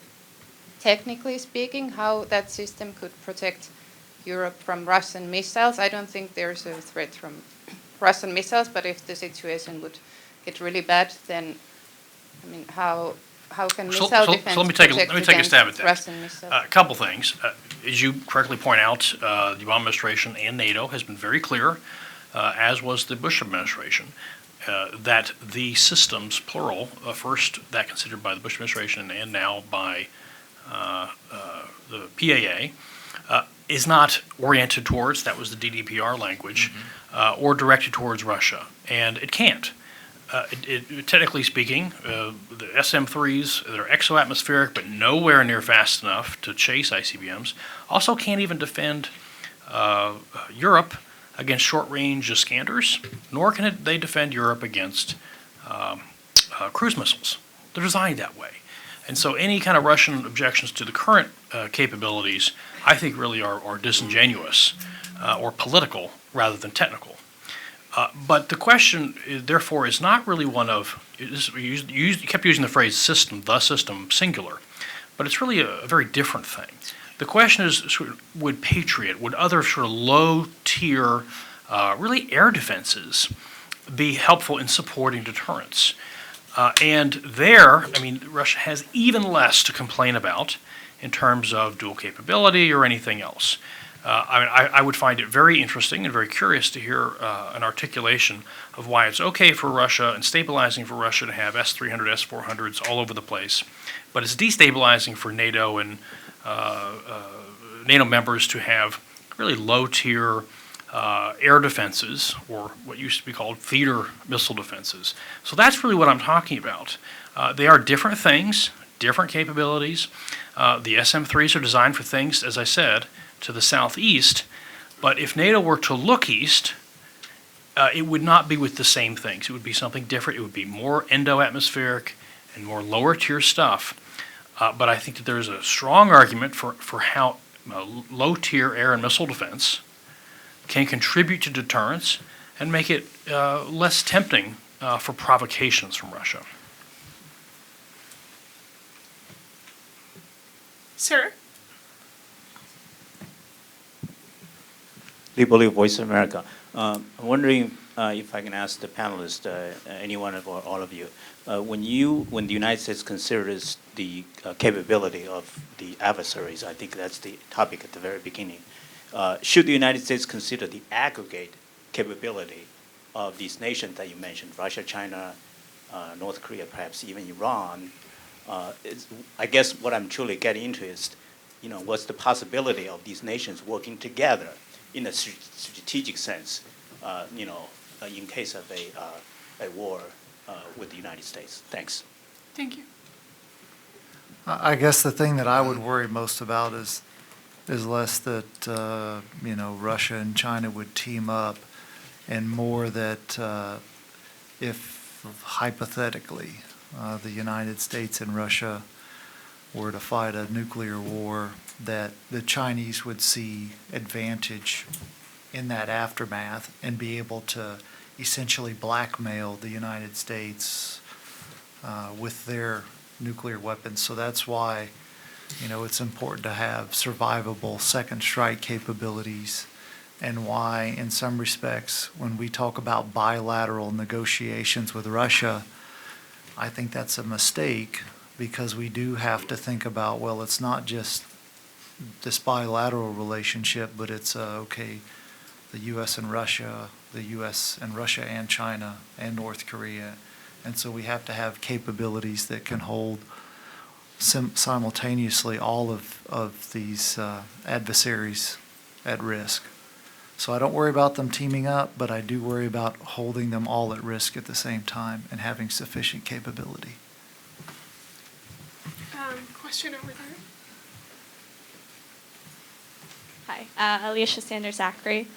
technically speaking, how that system could protect Europe from Russian missiles? I don't think there's a threat from Russian missiles, but if the situation would get really bad, then, I mean, how can So- missile so- so defense let me take a- protect let me take a against stab at that. Russian missiles? A couple things. As you correctly point out, the Obama administration and NATO has been very clear, as was the Bush administration, that the systems, plural, first that considered by the Bush administration and now by the PAA, is not oriented towards, that was the DDPR language, or directed towards Russia. And it can't. Technically speaking, the SM-3s, they're exo-atmospheric, but nowhere near fast enough to chase ICBMs, also can't even defend Europe against short-range Iskanders, nor can they defend Europe against cruise missiles. They're designed that way. And so any kind of Russian objections to the current capabilities, I think really are disingenuous or political rather than technical. But the question, therefore, is not really one of, you kept using the phrase system, the system, singular, but it's really a very different thing. The question is, would Patriot, would other sort of low-tier, really air defenses be helpful in supporting deterrence? And there, I mean, Russia has even less to complain about in terms of dual capability or anything else. I would find it very interesting and very curious to hear an articulation of why it's okay for Russia and stabilizing for Russia to have S-300, S-400s all over the place, but it's destabilizing for NATO and NATO members to have really low-tier air defenses, or what used to be called theater missile defenses. So that's really what I'm talking about. They are different things, different capabilities. The SM-3s are designed for things, as I said, to the southeast, but if NATO were to look east, it would not be with the same things. It would be something different. It would be more endo-atmospheric and more lower-tier stuff. But I think that there's a strong argument for how low-tier air and missile defense can contribute to deterrence and make it less tempting for provocations from Russia. Sir? Lipolio, Voice of America. I'm wondering if I can ask the panelists, any one of or all of you, when the United States considers the capability of the adversaries, I think that's the topic at the very beginning, should the United States consider the aggregate capability of these nations that you mentioned, Russia, China, North Korea, perhaps even Iran? I guess what I'm truly getting into is, what's the possibility of these nations working together in a strategic sense, in case of a war with the United States? Thanks. Thank you. I guess the thing that I would worry most about is less that, Russia and China would team up, and more that if hypothetically the United States and Russia were to fight a nuclear war, that the Chinese would see advantage in that aftermath and be able to essentially blackmail the United States with their nuclear weapons. So that's why, it's important to have survivable second strike capabilities, and why, in some respects, when we talk about bilateral negotiations with Russia, I think that's a mistake, because we do have to think about, well, it's not just this bilateral relationship, but it's, the U.S. and Russia, the U.S. and Russia and China and North Korea. And so we have to have capabilities that can hold simultaneously all of these adversaries at risk. So I don't worry about them teaming up, but I do worry about holding them all at risk at the same time and having sufficient capability. Question over there. Hi, Alicia Sanders-Zachary.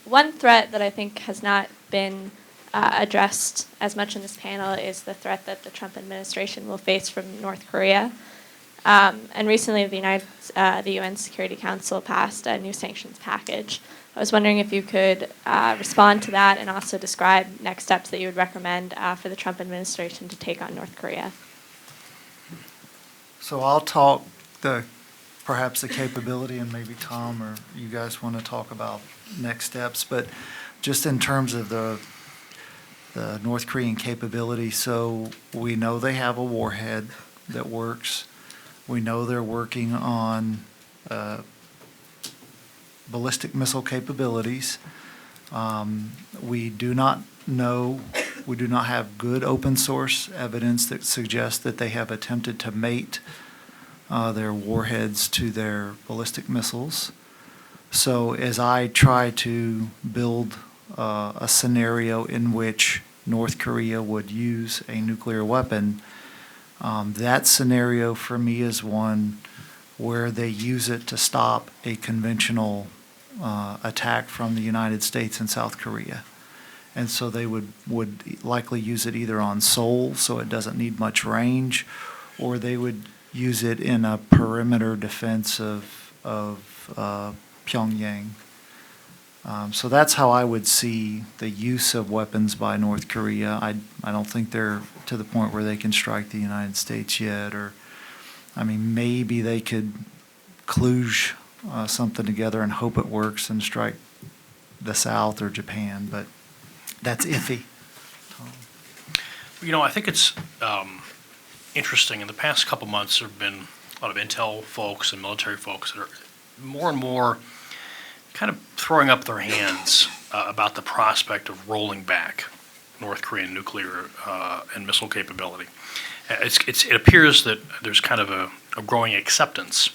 One threat that I think has not been addressed as much in this panel is the threat that the Trump administration will face from North Korea. And recently, the UN Security Council passed a new sanctions package. I was wondering if you could respond to that and also describe next steps that you would recommend for the Trump administration to take on North Korea. So I'll talk perhaps the capability, and maybe Tom or you guys want to talk about next steps. But just in terms of the North Korean capability, so we know they have a warhead that works. We know they're working on ballistic missile capabilities. We do not have good open source evidence that suggests that they have attempted to mate their warheads to their ballistic missiles. So as I try to build a scenario in which North Korea would use a nuclear weapon, that scenario for me is one where they use it to stop a conventional attack from the United States and South Korea. And so they would likely use it either on Seoul, so it doesn't need much range, or they would use it in a perimeter defense of Pyongyang. So that's how I would see the use of weapons by North Korea. I don't think they're to the point where they can strike the United States yet, or, I mean, maybe they could kludge something together and hope it works and strike the South or Japan, but that's iffy. You know, I think it's interesting. In the past couple months, there have been a lot of intel folks and military folks that are more and more kind of throwing up their hands about the prospect of rolling back North Korean nuclear and missile capability. It appears that there's kind of a growing acceptance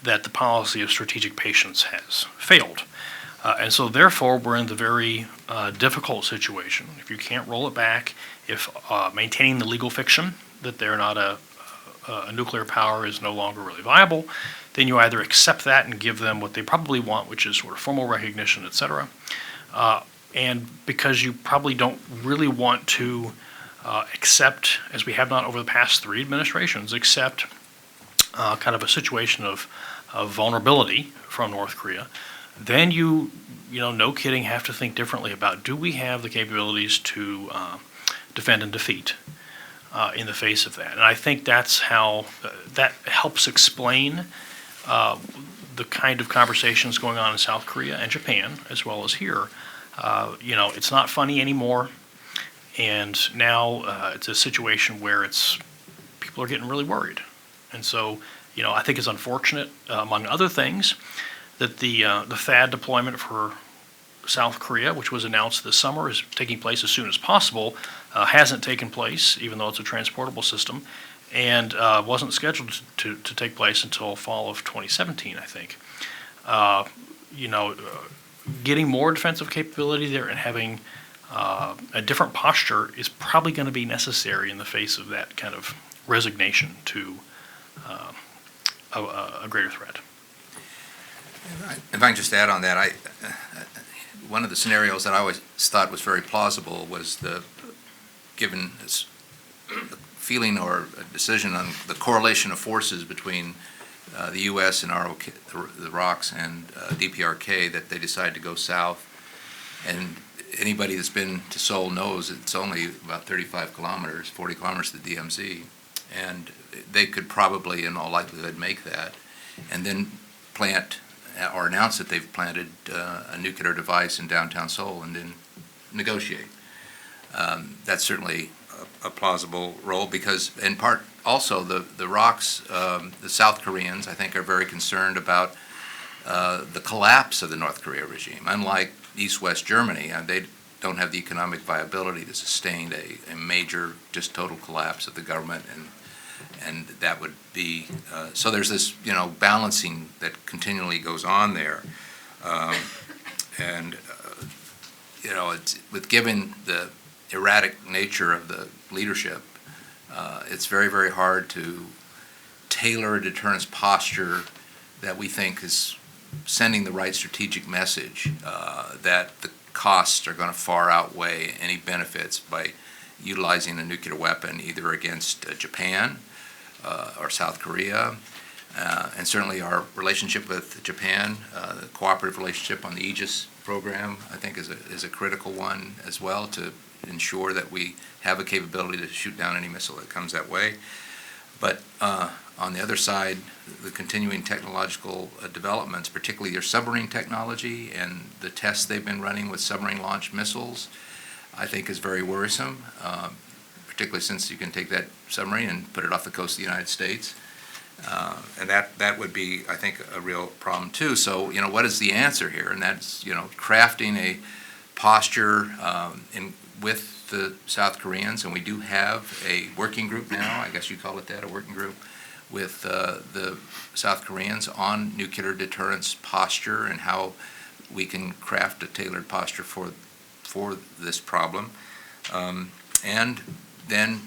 that the policy of strategic patience has failed. And so therefore, we're in the very difficult situation. If you can't roll it back, if maintaining the legal fiction that they're not a nuclear power is no longer really viable, then you either accept that and give them what they probably want, which is sort of formal recognition, et cetera. And because you probably don't really want to accept, as we have not over the past 3 administrations, accept kind of a situation of vulnerability from North Korea, then you know, no kidding, have to think differently about, do we have the capabilities to defend and defeat in the face of that? And I think that's how that helps explain the kind of conversations going on in South Korea and Japan, as well as here. You know, it's not funny anymore, and now it's a situation where people are getting really worried. And so, you know, I think it's unfortunate, among other things, that the THAAD deployment for South Korea, which was announced this summer, is taking place as soon as possible, hasn't taken place, even though it's a transportable system, and wasn't scheduled to take place until fall of 2017, I think. You know, getting more defensive capability there and having a different posture is probably going to be necessary in the face of that kind of resignation to a greater threat. If I can just add on that, one of the scenarios that I always thought was very plausible was given this feeling or a decision on the correlation of forces between the U.S. and the ROKs and DPRK, that they decided to go south. And anybody that's been to Seoul knows it's only about 35 kilometers, 40 kilometers to the DMZ. And they could probably, in all likelihood, make that, and then plant or announce that they've planted a nuclear device in downtown Seoul and then negotiate. That's certainly a plausible role because, in part, also the ROKs, the South Koreans, I think, are very concerned about the collapse of the North Korea regime. Unlike East-West Germany, they don't have the economic viability to sustain a major, just total collapse of the government, and that would be so. There's this, you know, balancing that continually goes on there, and you know, given the erratic nature of the leadership, it's very, very hard to tailor a deterrence posture that we think is sending the right strategic message, that the costs are going to far outweigh any benefits by utilizing a nuclear weapon either against Japan or South Korea, and certainly our relationship with Japan, the cooperative relationship on the Aegis program, I think is a critical one as well, to ensure that we have a capability to shoot down any missile that comes that way. But on the other side, the continuing technological developments, particularly their submarine technology and the tests they've been running with submarine-launched missiles, I think is very worrisome, particularly since you can take that submarine and put it off the coast of the United States. And that would be, I think, a real problem too. So, what is the answer here? And that's, crafting a posture with the South Koreans, and we do have a working group now, I guess you call it that, a working group with the South Koreans on nuclear deterrence posture and how we can craft a tailored posture for this problem. And then,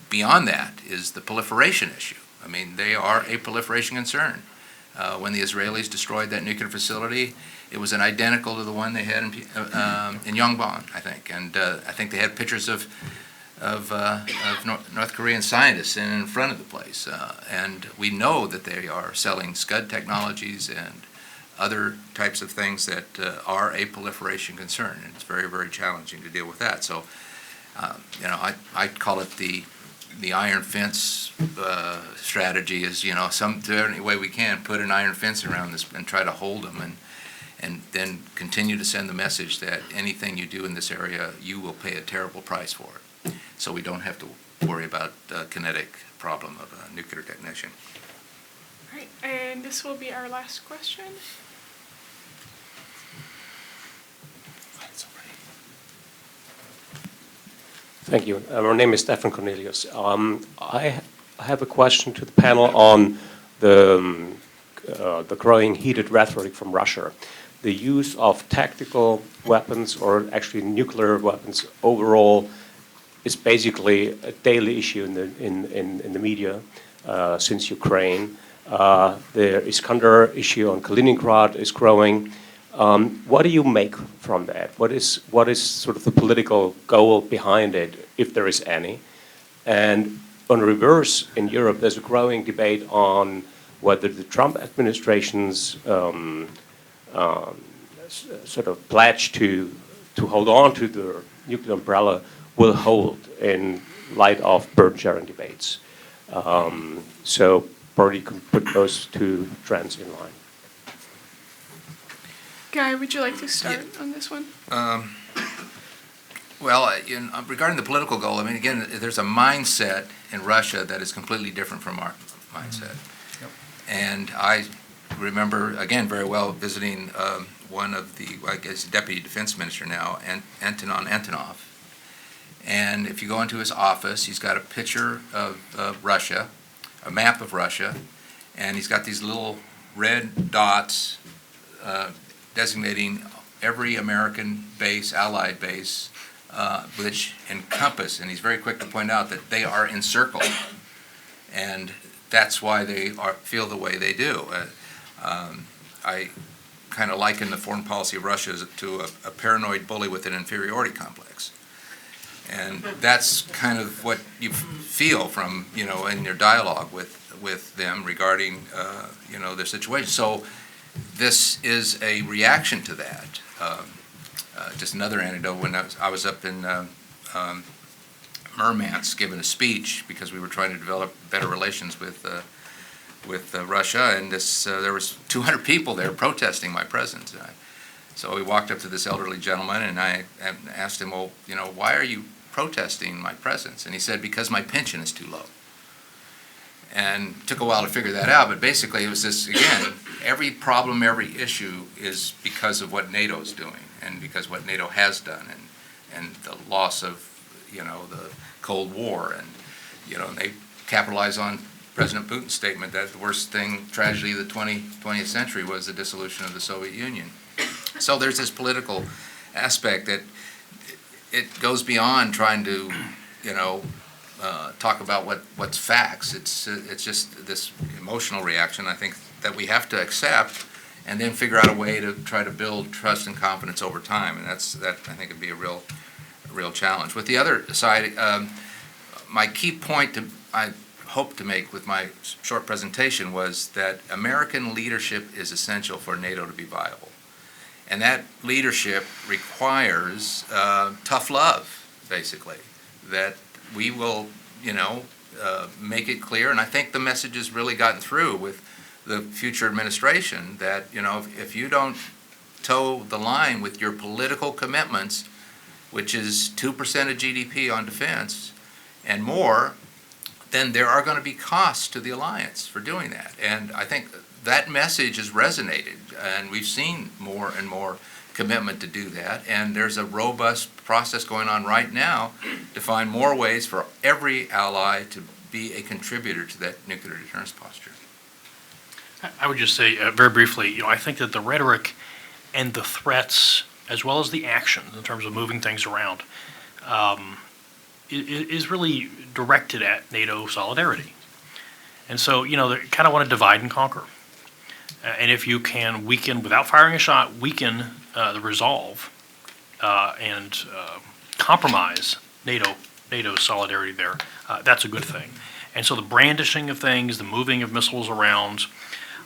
beyond that is the proliferation issue. I mean, they are a proliferation concern. When the Israelis destroyed that nuclear facility, it was an identical to the one they had in Yongbyon, I think. And I think they had pictures of North Korean scientists in front of the place. And we know that they are selling Scud technologies and other types of things that are a proliferation concern. And it's very, very challenging to deal with that. So, I call it the iron fence strategy is, any way we can put an iron fence around this and try to hold them, and then continue to send the message that anything you do in this area, you will pay a terrible price for it. So we don't have to worry about the kinetic problem of nuclear detonation. All right, and this will be our last question. Thank you. My name is Stefan Cornelius. I have a question to the panel on the growing heated rhetoric from Russia. The use of tactical weapons, or actually nuclear weapons overall, is basically a daily issue in the media since Ukraine. The Iskander issue on Kaliningrad is growing. What do you make from that? What is sort of the political goal behind it, if there is any? And on reverse, in Europe, there's a growing debate on whether the Trump administration's sort of pledge to hold on to the nuclear umbrella will hold in light of burden sharing debates. So probably you can put those two trends in line. Guy, would you like to start on this one? Well, regarding the political goal, I mean, again, there's a mindset in Russia that is completely different from our mindset. Yep. And I remember, again, very well visiting one of the, I guess, deputy defense minister now, Anton Antonov. And if you go into his office, he's got a picture of Russia, a map of Russia, and he's got these little red dots designating every American base, allied base, which encompass, and he's very quick to point out that they are encircled, and that's why they feel the way they do. I kind of liken the foreign policy of Russia to a paranoid bully with an inferiority complex. And that's kind of what you feel from, in your dialogue with them regarding, their situation. So this is a reaction to that. Just another anecdote, when I was up in Murmansk giving a speech because we were trying to develop better relations with Russia, and there was 200 people there protesting my presence. So we walked up to this elderly gentleman, and I asked him, well, why are you protesting my presence? And he said, because my pension is too low. And it took a while to figure that out, but basically it was this, again, every problem, every issue is because of what NATO is doing, and because what NATO has done, and the loss of, the Cold War, and, and they capitalize on President Putin's statement that the worst tragedy of the 20th century was the dissolution of the Soviet Union. So there's this political aspect that it goes beyond trying to, talk about what's facts. It's just this emotional reaction, I think, that we have to accept, and then figure out a way to try to build trust and confidence over time. And that I think would be a real challenge. With the other side, my key point I hoped to make with my short presentation was that American leadership is essential for NATO to be viable. And that leadership requires tough love, basically, that we will, make it clear. And I think the message has really gotten through with the future administration that, if you don't toe the line with your political commitments, which is 2% of GDP on defense and more, then there are going to be costs to the alliance for doing that. And I think that message has resonated, and we've seen more and more commitment to do that. And there's a robust process going on right now to find more ways for every ally to be a contributor to that nuclear deterrence posture. I would just say very briefly, I think that the rhetoric and the threats, as well as the actions in terms of moving things around, is really directed at NATO solidarity. And so, they kind of want to divide and conquer. And if you can weaken, without firing a shot, weaken the resolve and compromise NATO solidarity there, that's a good thing. And so the brandishing of things, the moving of missiles around,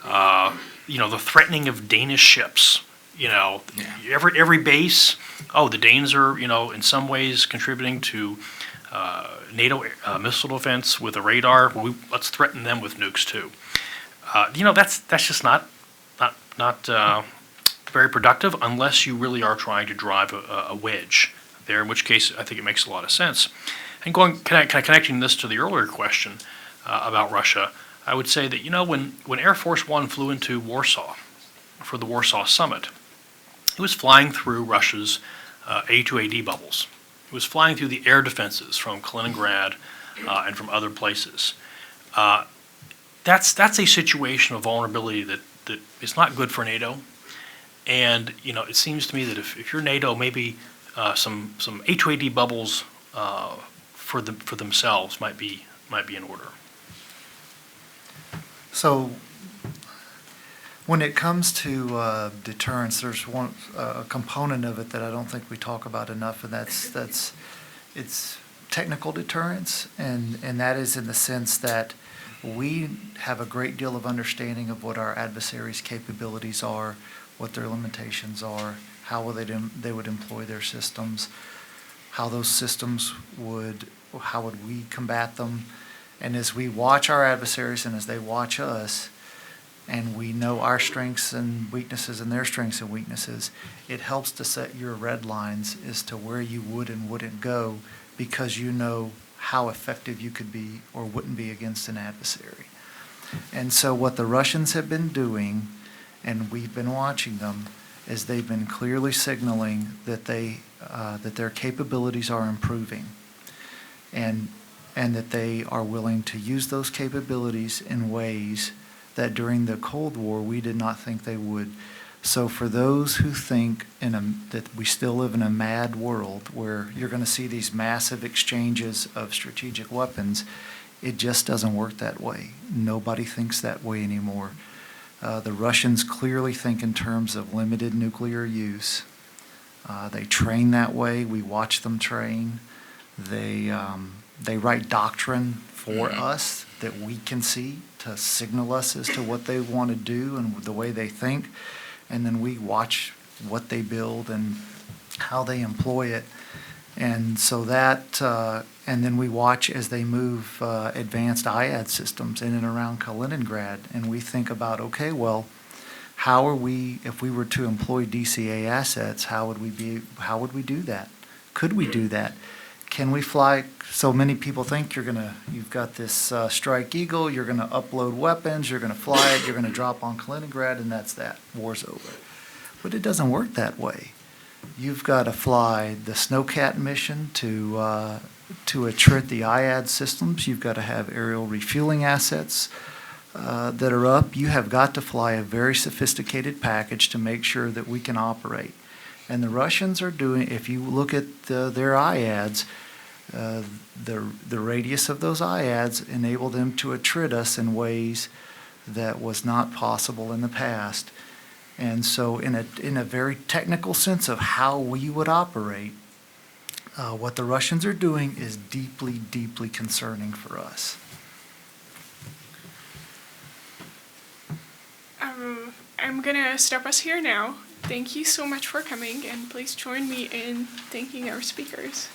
the threatening of Danish ships, every base, the Danes are, in some ways contributing to NATO missile defense with a radar. Well, let's threaten them with nukes too. That's just not very productive unless you really are trying to drive a wedge there, in which case I think it makes a lot of sense. And connecting this to the earlier question about Russia, I would say that, when Air Force One flew into Warsaw for the Warsaw Summit, it was flying through Russia's A2AD bubbles. It was flying through the air defenses from Kaliningrad and from other places. That's a situation of vulnerability that is not good for NATO. And it seems to me that if you're NATO, maybe some A2AD bubbles for themselves might be in order. So when it comes to deterrence, there's one component of it that I don't think we talk about enough, and that's it's technical deterrence, and that is in the sense that we have a great deal of understanding of what our adversaries' capabilities are, what their limitations are, how they would employ their systems, how those systems how would we combat them. And as we watch our adversaries and as they watch us, and we know our strengths and weaknesses and their strengths and weaknesses, it helps to set your red lines as to where you would and wouldn't go, because you know how effective you could be or wouldn't be against an adversary. And so what the Russians have been doing, and we've been watching them, is they've been clearly signaling that that their capabilities are improving, and that they are willing to use those capabilities in ways that during the Cold War we did not think they would. So for those who think that we still live in a mad world where you're going to see these massive exchanges of strategic weapons, it just doesn't work that way. Nobody thinks that way anymore. The Russians clearly think in terms of limited nuclear use. They train that way. We watch them train. They write doctrine for us that we can see to signal us as to what they want to do and the way they think. And then we watch what they build and how they employ it. And so and then we watch as they move advanced IAD systems in and around Kaliningrad. And we think about, okay, well, if we were to employ DCA assets, how would we do that? Could we do that? Can we fly? So many people think you've got this Strike Eagle, you're going to upload weapons, you're going to fly it, you're going to drop on Kaliningrad, and that's that. War's over. But it doesn't work that way. You've got to fly the Snowcat mission to attrit the IAD systems. You've got to have aerial refueling assets that are up. You have got to fly a very sophisticated package to make sure that we can operate. And the Russians are doing, if you look at their IADs, the radius of those IADs enable them to attrit us in ways that was not possible in the past. And so in a very technical sense of how we would operate, what the Russians are doing is deeply, deeply concerning for us. I'm going to stop us here now. Thank you so much for coming, and please join me in thanking our speakers.